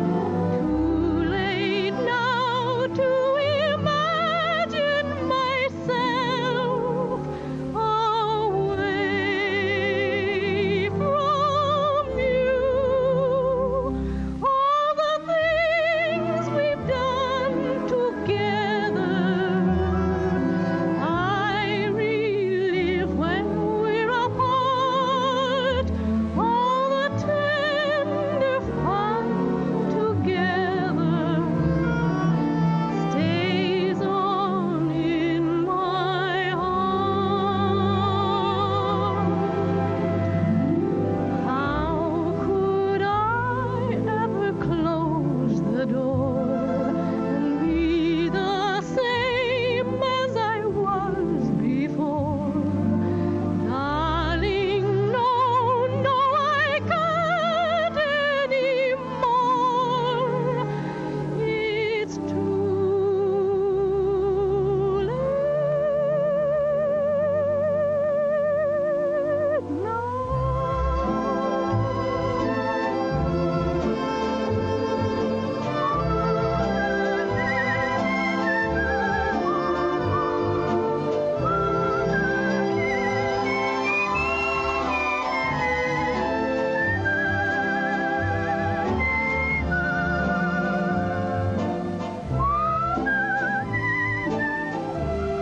Too late now to imagine myself away from you. All the things we've done together, I relive when we're apart. All the tender fun together stays on in my heart. How could I ever close the door and be the same as I was before? Darling, no, no, I can't anymore. It's too late now.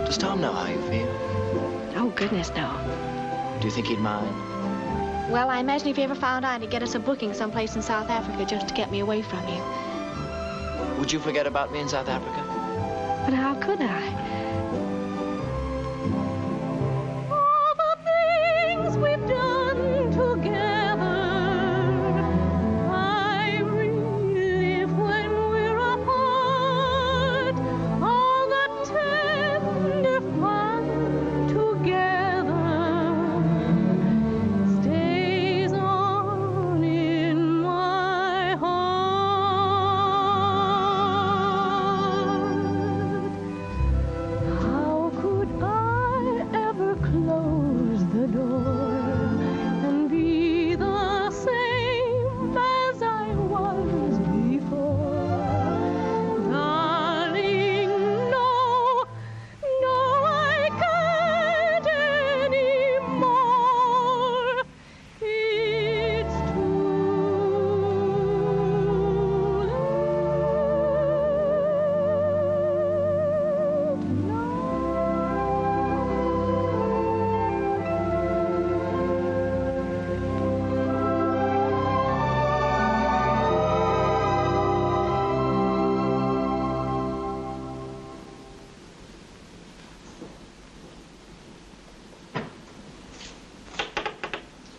Does Tom know how you feel? Oh, goodness, no. Do you think he'd mind? Well, I imagine if he ever found out, he'd get us a booking someplace in South Africa just to get me away from you. Would you forget about me in South Africa? But how could I? All the things we've done together, I relive when we're apart. All the tender fun together stays on in my heart. How could I ever close the door and be the same as I was before? Darling, no, no, I can't anymore. It's too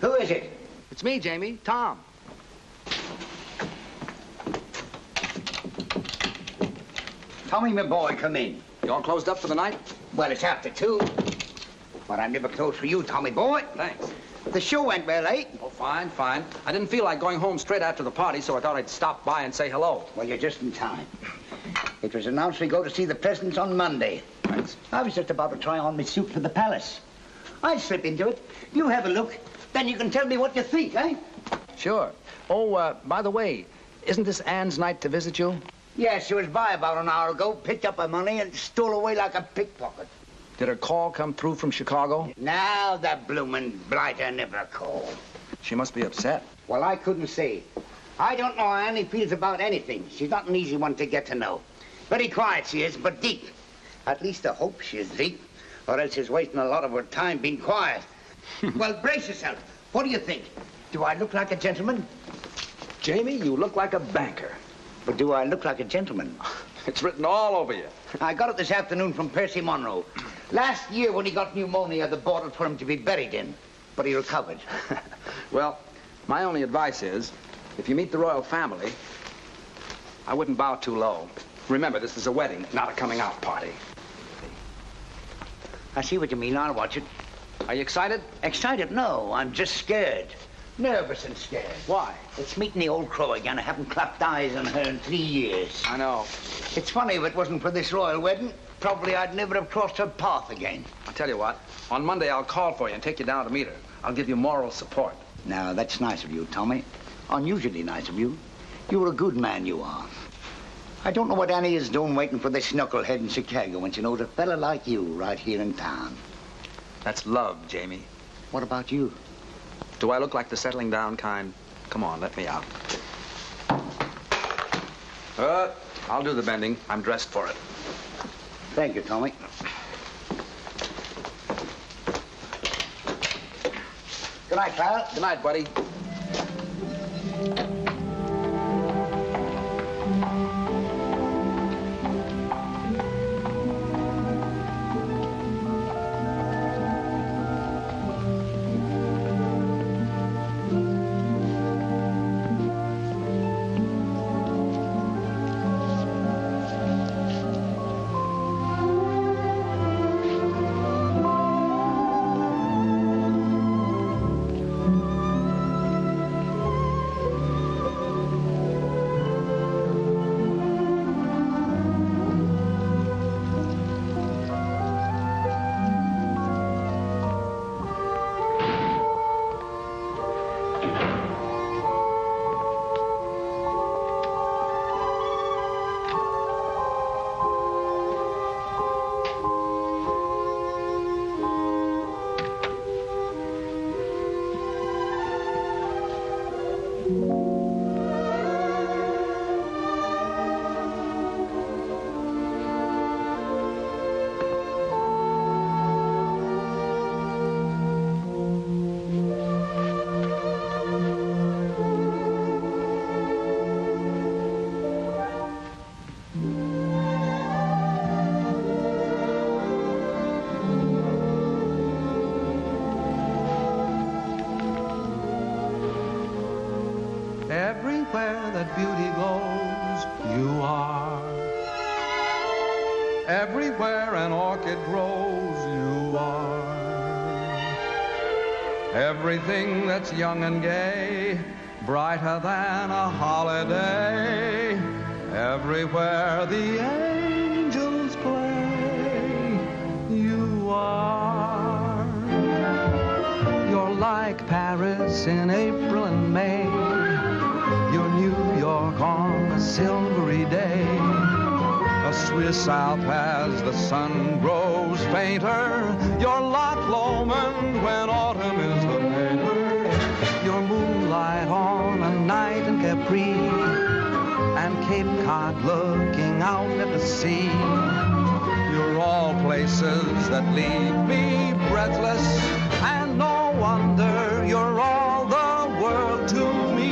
Who is it? It's me, Jamie. Tom. Tommy, my boy, come in. You all closed up for the night? Well, it's after 2. But I'm never closed for you, Tommy boy. Thanks. The show went well, eh? Oh, fine, fine. I didn't feel like going home straight after the party, so I thought I'd stop by and say hello. Well, you're just in time. It was announced we go to see the presidents on Monday. Thanks. I was just about to try on my suit for the palace. I'll slip into it. You have a look. Then you can tell me what you think, eh? Sure. Oh, by the way, isn't this Anne's night to visit you? Yes, she was by about an hour ago, picked up her money and stole away like a pickpocket. Did her call come through from Chicago? Now the bloomin' blighter never called. She must be upset. Well, I couldn't say. I don't know how Annie feels about anything. She's not an easy one to get to know. Very quiet she is, but deep. At least I hope she is deep, or else she's wasting a lot of her time being quiet. Well, brace yourself. What do you think? Do I look like a gentleman? Jamie, you look like a banker. But do I look like a gentleman? It's written all over you. I got it this afternoon from Percy Monroe. Last year when he got pneumonia, the bought it for him to be buried in. But he recovered. Well, my only advice is, if you meet the royal family, I wouldn't bow too low. Remember, this is a wedding, not a coming out party. I see what you mean. I'll watch it. Are you excited? Excited? No, I'm just scared. Nervous and scared. Why? It's meeting the old crow again. I haven't clapped eyes on her in 3 years. I know. It's funny, if it wasn't for this royal wedding, probably I'd never have crossed her path again. I'll tell you what. On Monday, I'll call for you and take you down to meet her. I'll give you moral support. Now, that's nice of you, Tommy. Unusually nice of you. You're a good man, you are. I don't know what Annie is doing waiting for this knucklehead in Chicago when she knows a fella like you right here in town. That's love, Jamie. What about you? Do I look like the settling down kind? Come on, let me out. I'll do the bending. I'm dressed for it. Thank you, Tommy. Good night, Clara. Good night, buddy. Everywhere that beauty goes, you are. Everywhere an orchid grows, you are. Everything that's young and gay, brighter than a holiday. Everywhere the angels play, you are. You're like Paris in April and May. You're New York on a silvery day. A Swiss Alp as the sun grows fainter. You're Loch Lomond when autumn is the painter. You're moonlight on a night in Capri, and Cape Cod looking out at the sea. You're all places that leave me breathless, and no wonder you're all the world to me.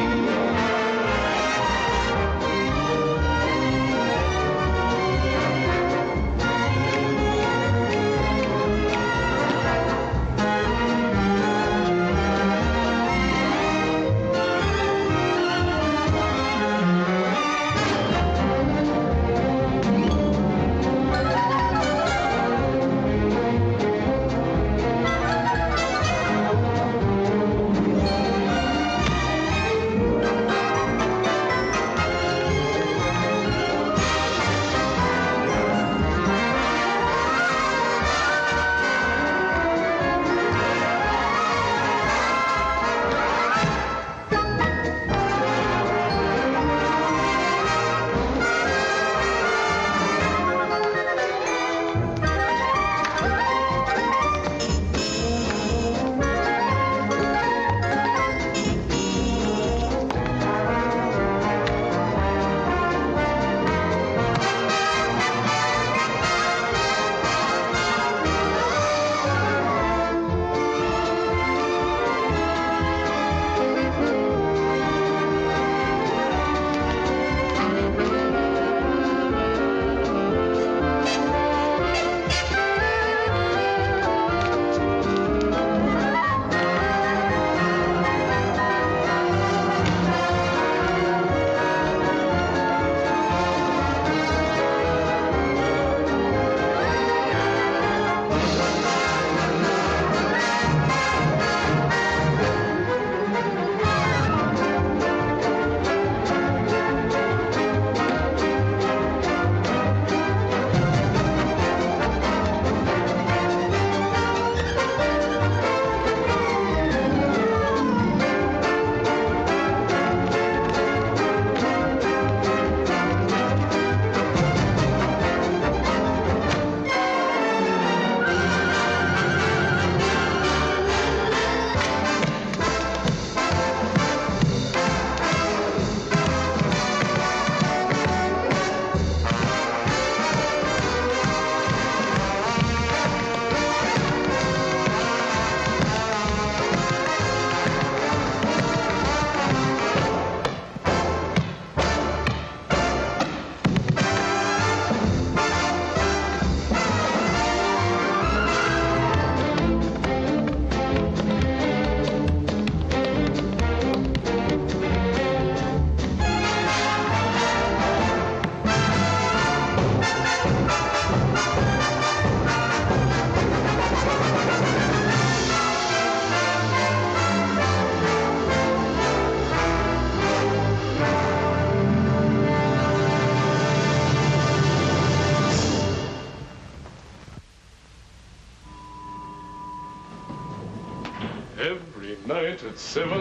right, it's 7.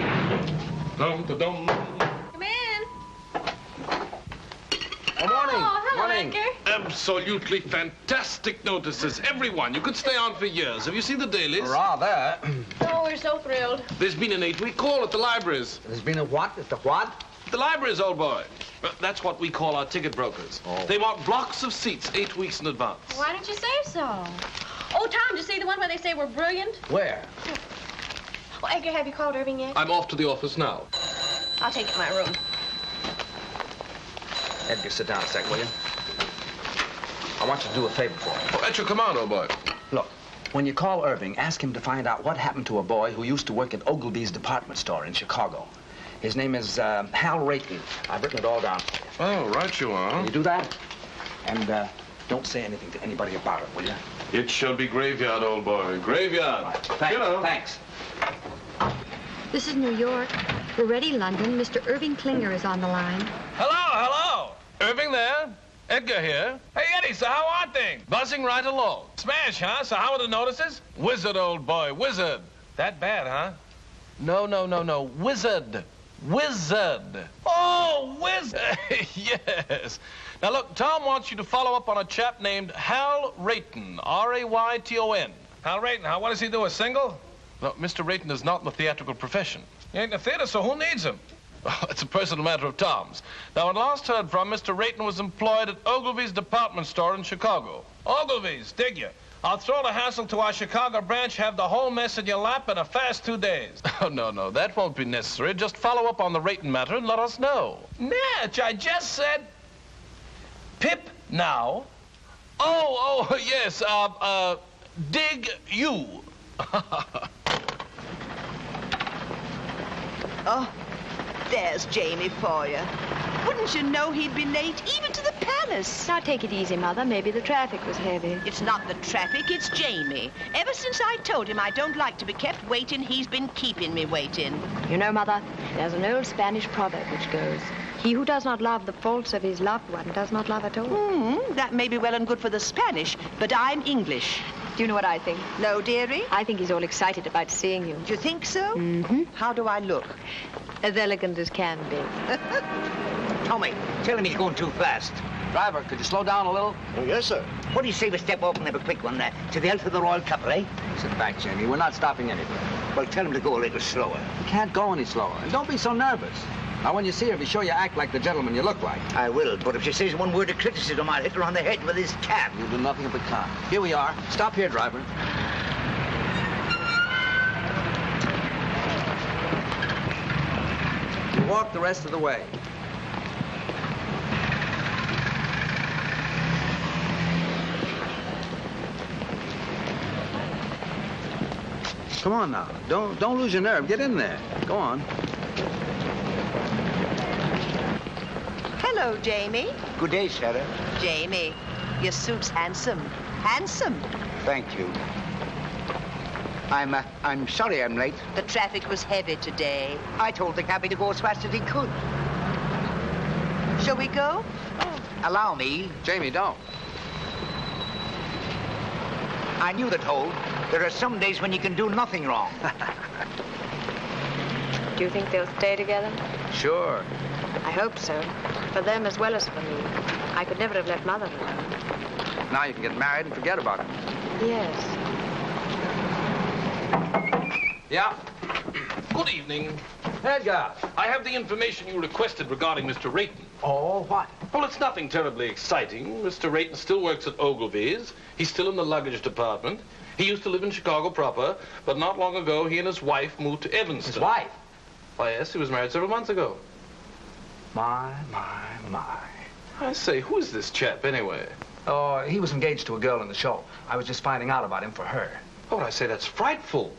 Dum-da-dum. Come in. Good morning. Oh, hello, Morning. Edgar. Absolutely fantastic notices. Everyone. You could stay on for years. Have you seen the dailies? Rather. Oh, we're so thrilled. There's been an 8-week call at the libraries. There's been a what? At the what? The libraries, old boy. That's what we call our ticket brokers. Oh. They want blocks of seats 8 weeks in advance. Why didn't you say so? Oh, Tom, did you see the one where they say we're brilliant? Where? Oh, Edgar, have you called Irving yet? I'm off to the office now. I'll take you to my room. Edgar, sit down a sec, will you? I want you to do a favor for me. Oh, at your command, old boy. Look, when you call Irving, ask him to find out what happened to a boy who used to work at Ogilvy's department store in Chicago. His name is Hal Rayton. I've written it all down for you. Oh, right you are. Can you do that? And don't say anything to anybody about it, will you? It shall be graveyard, old boy. Graveyard. Right. Thanks. Thanks. This is New York. We're ready, London. Mr. Irving Klinger is on the line. Hello. Irving there? Edgar here. Hey, Eddie, so how are things? Buzzing right along. Smash, huh? So how are the notices? Wizard, old boy, wizard. That bad, huh? No. Wizard. Oh, wizard. Yes. Now, look, Tom wants you to follow up on a chap named Hal Rayton, R-A-Y-T-O-N. Hal Rayton, what does he do, a single? No, Mr. Rayton is not in the theatrical profession. He ain't in the theater, so who needs him? Oh, it's a personal matter of Tom's. Now, when last heard from, Mr. Rayton was employed at Ogilvy's department store in Chicago. Ogilvy's, dig you? I'll throw the hassle to our Chicago branch, have the whole mess in your lap in a fast 2 days. Oh, no, that won't be necessary. Just follow up on the Rayton matter and let us know. Natch, I just said... Pip now. Oh, yes, dig you. Oh, there's Jamie for you. Wouldn't you know he'd be late, even to the palace? Now, take it easy, Mother. Maybe the traffic was heavy. It's not the traffic, it's Jamie. Ever since I told him I don't like to be kept waiting, he's been keeping me waiting. You know, Mother, there's an old Spanish proverb which goes, he who does not love the faults of his loved one does not love at all. That may be well and good for the Spanish, but I'm English. Do you know what I think? No, dearie? I think he's all excited about seeing you. Do you think so? Mm-hmm. How do I look? As elegant as can be. Tommy, tell him he's going too fast. Driver, could you slow down a little? Oh, yes, sir. What do you say we step off and have a quick one to the health of the royal couple, eh? Sit back, Jamie. We're not stopping anywhere. Well, tell him to go a little slower. You can't go any slower. And don't be so nervous. Now, when you see her, be sure you act like the gentleman you look like. I will, but if she says one word of criticism, I'll hit her on the head with this cap. You'll do nothing of the kind. Here we are. Stop here, driver. You walk the rest of the way. Come on now. Don't lose your nerve. Get in there. Go on. Hello, Jamie. Good day, Sarah. Jamie, your suit's handsome. Handsome. Thank you. I'm sorry I'm late. The traffic was heavy today. I told the cabby to go as fast as he could. Shall we go? Allow me. Jamie, don't. I knew the toll. There are some days when you can do nothing wrong. Do you think they'll stay together? Sure. I hope so. For them as well as for me. I could never have left Mother alone. Now you can get married and forget about it. Yes. Yeah? Good evening. Edgar, I have the information you requested regarding Mr. Rayton. Oh, what? Well, it's nothing terribly exciting. Mr. Rayton still works at Ogilvy's. He's still in the luggage department. He used to live in Chicago proper, but not long ago, he and his wife moved to Evanston. His wife? Why, yes, he was married several months ago. My. I say, who is this chap, anyway? Oh, he was engaged to a girl in the show. I was just finding out about him for her. Oh, I say, that's frightful.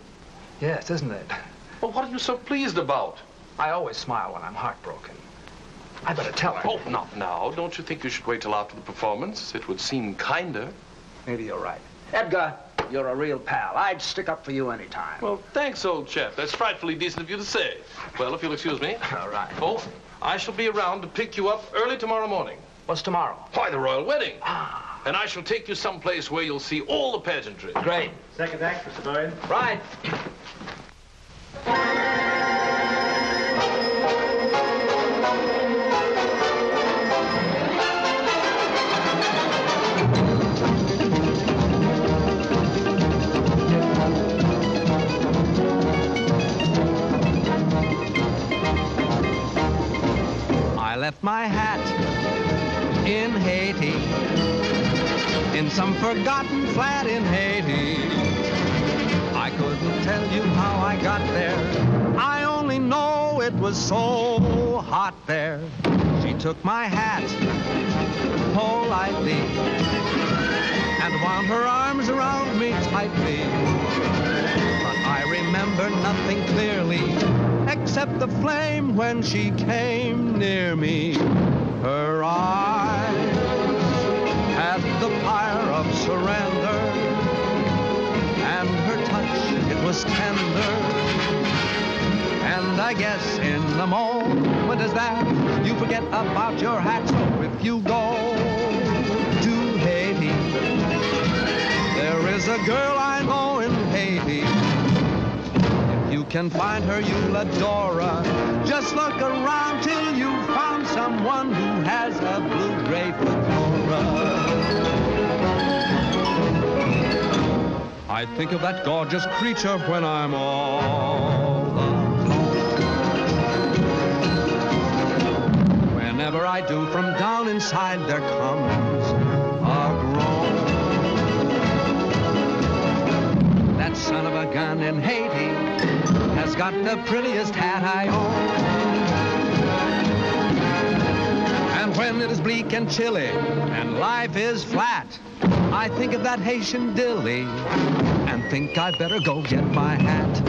Yes, isn't it? Well, what are you so pleased about? I always smile when I'm heartbroken. I better tell her. Oh, not now. Don't you think you should wait till after the performance? It would seem kinder. Maybe you're right. Edgar, you're a real pal. I'd stick up for you any time. Well, thanks, old chap. That's frightfully decent of you to say. Well, if you'll excuse me. All right. Oh, I shall be around to pick you up early tomorrow morning. What's tomorrow? Why, the royal wedding. And I shall take you someplace where you'll see all the pageantry. Great. Second act, Mr. Bowen. Right. Haiti, in some forgotten flat in Haiti. I couldn't tell you how I got there. I only know it was so hot there. She took my hat politely and wound her arms around me tightly. But I remember nothing clearly except the flame when she came near me. Her eyes had the fire of surrender, and her touch, it was tender. And I guess in the moment as that, you forget about your hat. So if you go to Haiti, there is a girl I know in Haiti. If you can find her, you'll adore her. Just look around till you found someone who has a blue-gray fedora. I think of that gorgeous creature when I'm all alone. Whenever I do, from down inside there comes a groan. That son of a gun in Haiti has got the prettiest hat I own. And when it is bleak and chilly and life is flat, I think of that Haitian dilly and think I'd better go get my hat.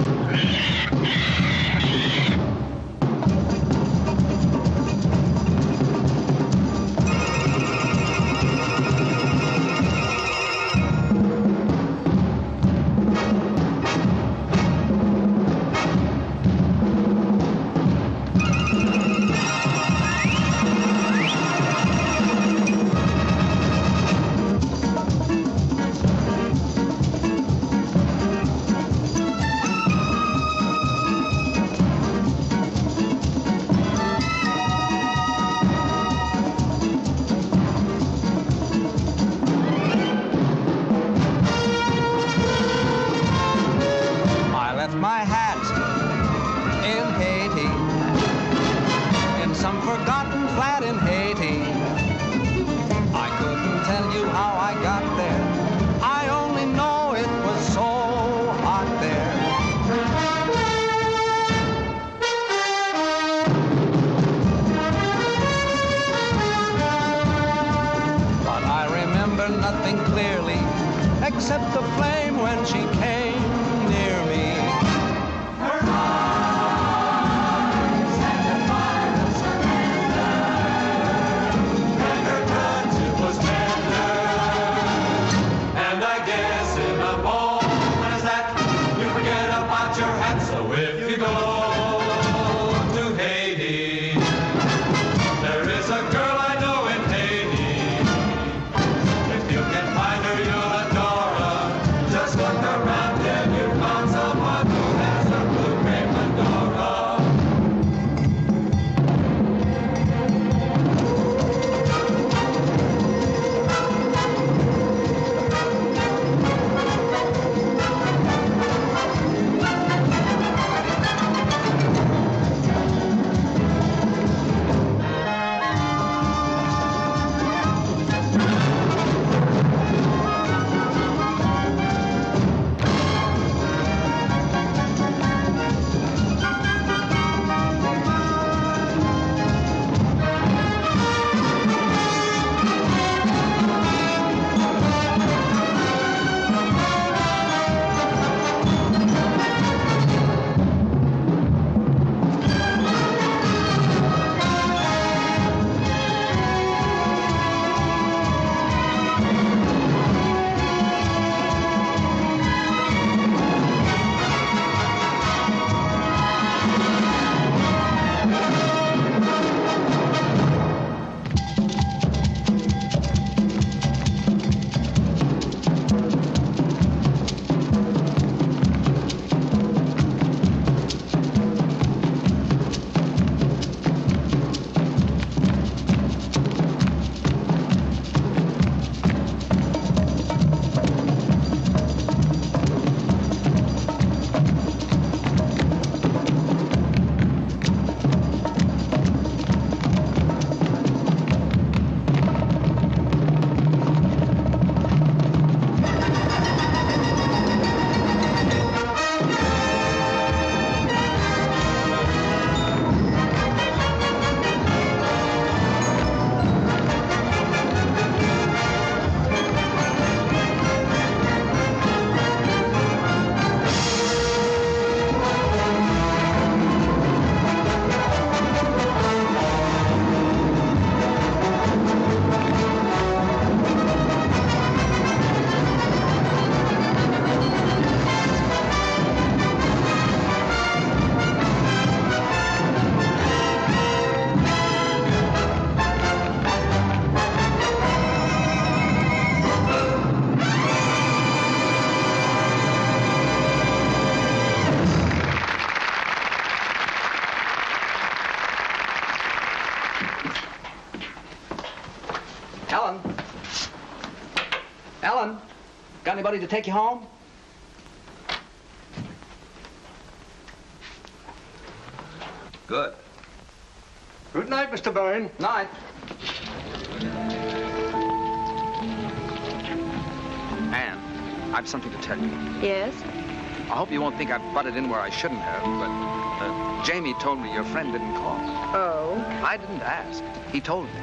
My hat in Haiti, in some forgotten flat in Haiti. I couldn't tell you how I got there. I only know it was so hot there. But I remember nothing clearly except the flame when she came near me. Just look around there. Ellen? Ellen? Got anybody to take you home? Good. Good night, Mr. Bowen. Night. Anne, I've something to tell you. Yes? I hope you won't think I butted in where I shouldn't have, but Jamie told me your friend didn't call. Oh? I didn't ask. He told me.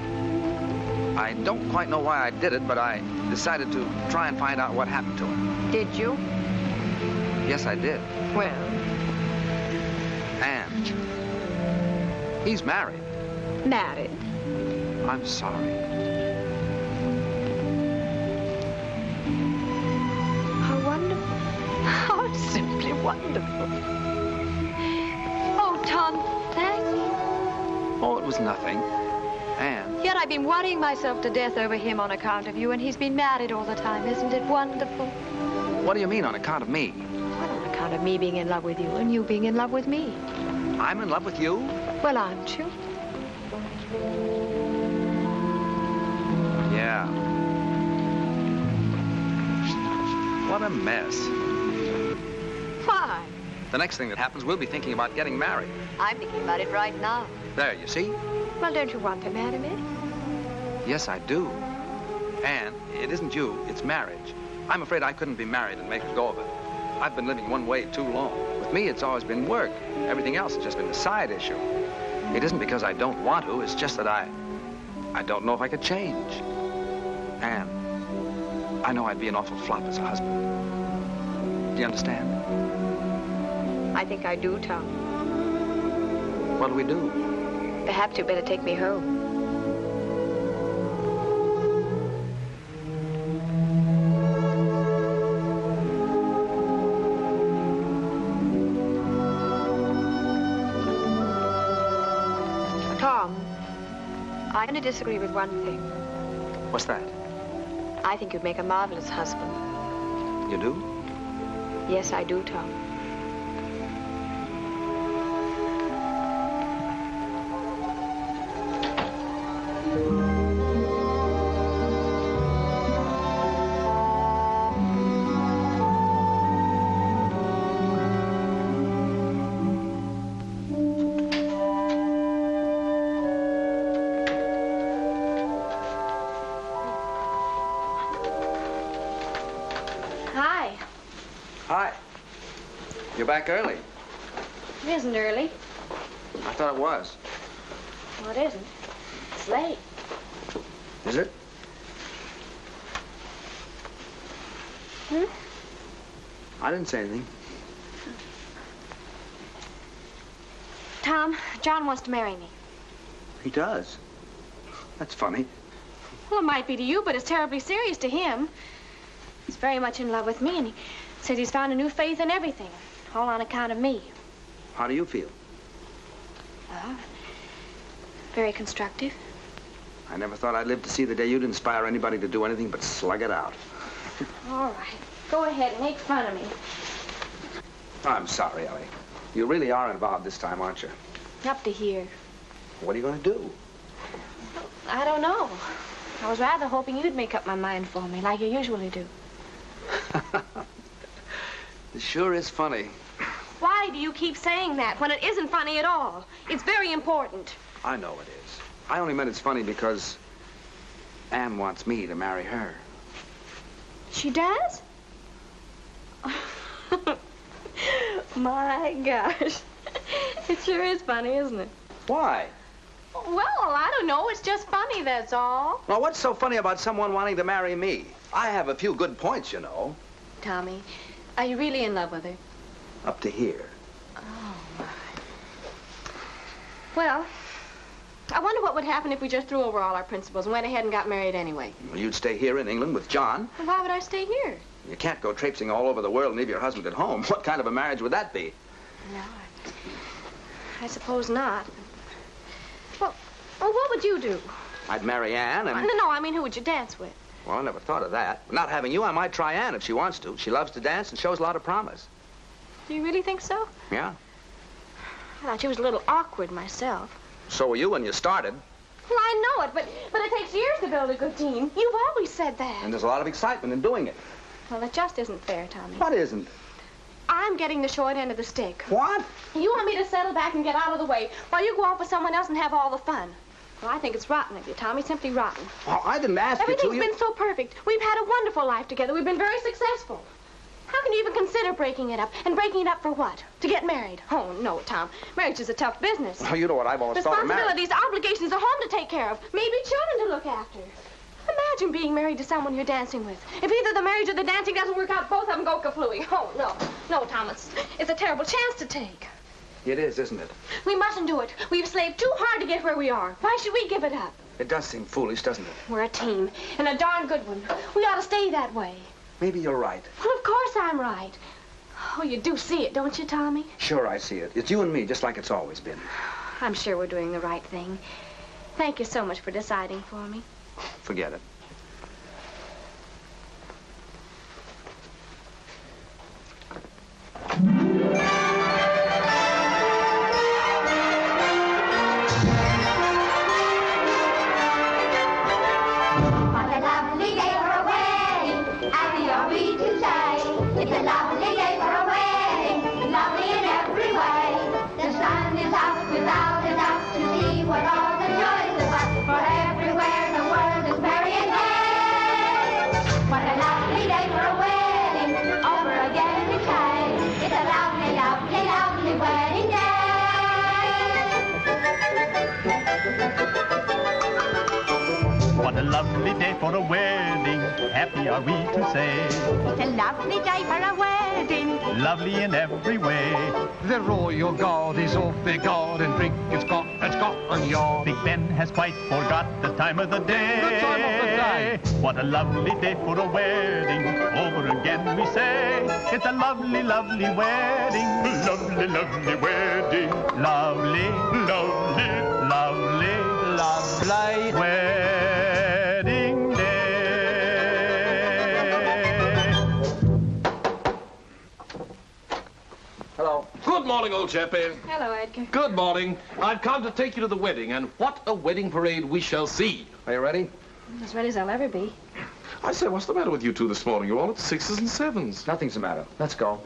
I don't quite know why I did it, but I decided to try and find out what happened to him. Did you? Yes, I did. Well? Anne, he's married. Married? I'm sorry. How wonderful. How simply wonderful. Oh, Tom, thank you. Oh, it was nothing. Anne. Yet I've been worrying myself to death over him on account of you, and he's been married all the time. Isn't it wonderful? What do you mean, on account of me? Well, on account of me being in love with you and you being in love with me. I'm in love with you? Well, aren't you? Yeah. What a mess. Why? The next thing that happens, we'll be thinking about getting married. I'm thinking about it right now. There, you see? Well, don't you want to marry me? Yes, I do. Anne, it isn't you, it's marriage. I'm afraid I couldn't be married and make a go of it. I've been living one way too long. With me, it's always been work. Everything else has just been a side issue. It isn't because I don't want to, it's just that I don't know if I could change. Anne, I know I'd be an awful flop as a husband. Do you understand? I think I do, Tom. What'll we do? Perhaps you'd better take me home. Tom, I only disagree with one thing. What's that? I think you'd make a marvelous husband. You do? Yes, I do, Tom. You're back early. It isn't early. I thought it was. Well, it isn't. It's late. Is it? Hmm? I didn't say anything. Tom, John wants to marry me. He does? That's funny. Well, it might be to you, but it's terribly serious to him. He's very much in love with me, and he says he's found a new faith in everything, all on account of me. How do you feel? Very constructive. I never thought I'd live to see the day you'd inspire anybody to do anything but slug it out. All right. Go ahead and make fun of me. I'm sorry, Ellie. You really are involved this time, aren't you? Up to here. What are you going to do? I don't know. I was rather hoping you'd make up my mind for me, like you usually do. It sure is funny. Why do you keep saying that when it isn't funny at all? It's very important. I know it is. I only meant it's funny because Anne wants me to marry her. She does? My gosh. It sure is funny, isn't it? Why? Well, I don't know. It's just funny, that's all. Well, what's so funny about someone wanting to marry me? I have a few good points, you know. Tommy, are you really in love with her? Up to here. Oh, my. Well, I wonder what would happen if we just threw over all our principles and went ahead and got married anyway. Well, you'd stay here in England with John. Well, why would I stay here? You can't go traipsing all over the world and leave your husband at home. What kind of a marriage would that be? No, I suppose not. Well, what would you do? I'd marry Anne and... No, I mean, who would you dance with? Well, I never thought of that. Not having you, I might try Anne if she wants to. She loves to dance and shows a lot of promise. Do you really think so? Yeah. I thought she was a little awkward myself. So were you when you started. Well, I know it, but it takes years to build a good team. You've always said that. And there's a lot of excitement in doing it. Well, it just isn't fair, Tommy. What isn't? I'm getting the short end of the stick. What? You want me to settle back and get out of the way while you go off with someone else and have all the fun. Well, I think it's rotten of you, Tommy, simply rotten. Well, I didn't ask you to. Everything's been so perfect. We've had a wonderful life together. We've been very successful. How can you even consider breaking it up? And breaking it up for what? To get married? Oh, no, Tom. Marriage is a tough business. Oh, you know what I've always thought of marriage. Responsibilities, obligations, a home to take care of, maybe children to look after. Imagine being married to someone you're dancing with. If either the marriage or the dancing doesn't work out, both of them go kaflooey. Oh, no. No, Thomas. It's a terrible chance to take. It is, isn't it? We mustn't do it. We've slaved too hard to get where we are. Why should we give it up? It does seem foolish, doesn't it? We're a team, and a darn good one. We ought to stay that way. Maybe you're right. Well, of course I'm right. Oh, you do see it, don't you, Tommy? Sure, I see it. It's you and me, just like it's always been. I'm sure we're doing the right thing. Thank you so much for deciding for me. Forget it. It's a lovely day for a wedding, lovely in every way. The sun is out without a doubt to see what all the joys about. For everywhere the world is merry and gay. What a lovely day for a wedding, over again we say. It's a lovely, lovely, lovely wedding day. What a lovely day for a wedding, happy are we to say. It's a lovely day for a wedding, Lovely in every way. The royal guard is off their guard and drink is Scotland Yard. Big Ben has quite forgot the time of the day. The time of the day. What a lovely day for a wedding, over again we say. It's a lovely, lovely wedding. Lovely, lovely wedding. Lovely, lovely, lovely, lovely wedding day. Hello. Good morning, old chappie. Hello, Edgar. Good morning. I've come to take you to the wedding, and what a wedding parade we shall see. Are you ready? As ready as I'll ever be. I say, what's the matter with you two this morning? You're all at 6s and 7s. Nothing's the matter. Let's go.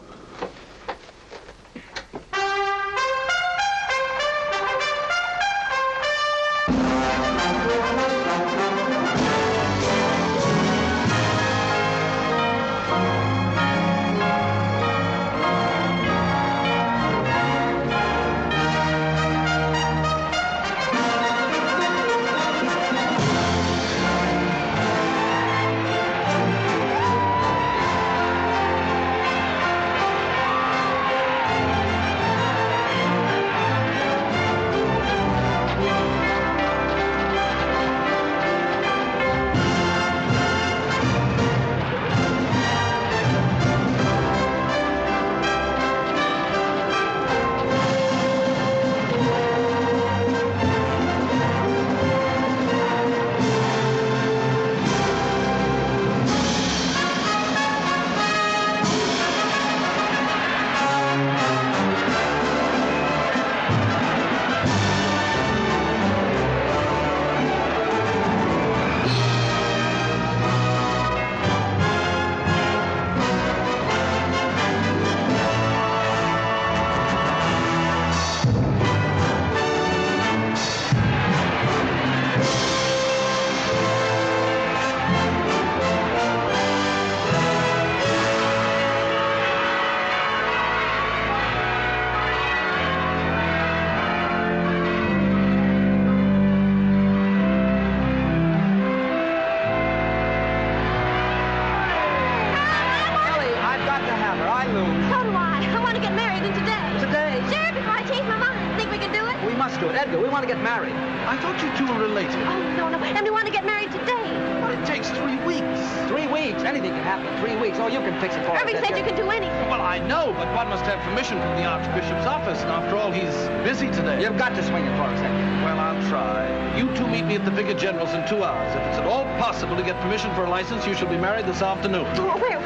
Edgar, we want to get married. I thought you two were related. Oh, no, no. And we want to get married today. But it takes 3 weeks. 3 weeks? Anything can happen. happen in 3 weeks. Oh, you can fix it for us. Irving said you could do anything. Well, I know, but one must have permission from the Archbishop's office, and after all, he's busy today. You've got to swing it for us, Edgar. Well, I'll try. You two meet me at the Vicar General's in 2 hours. If it's at all possible to get permission for a license, you shall be married this afternoon. Where?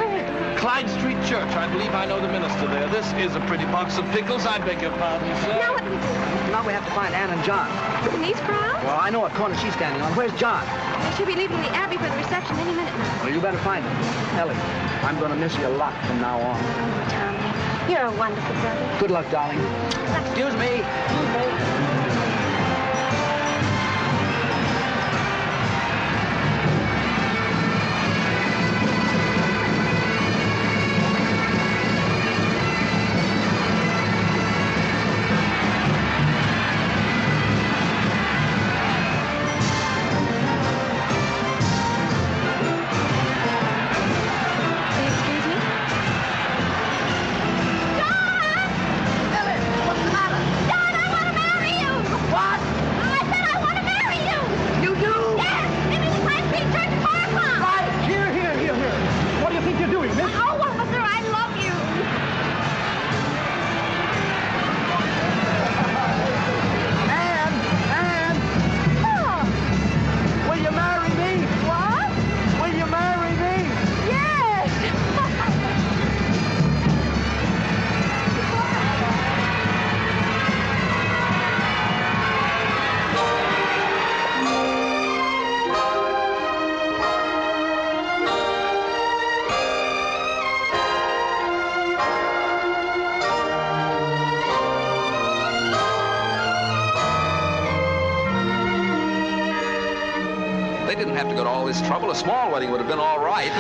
Clyde Street Church. I believe I know the minister there. This is a pretty box of pickles. I beg your pardon, sir. Now what do we do? Now we have to find Anne and John. Denise Brown? Well, I know what corner she's standing on. Where's John? They should be leaving the Abbey for the reception any minute now. Well, you better find him. Ellie, I'm going to miss you a lot from now on. Oh, Tommy, you're a wonderful brother. Good luck, darling. Excuse me. They didn't have to go to all this trouble. A small wedding would have been all right.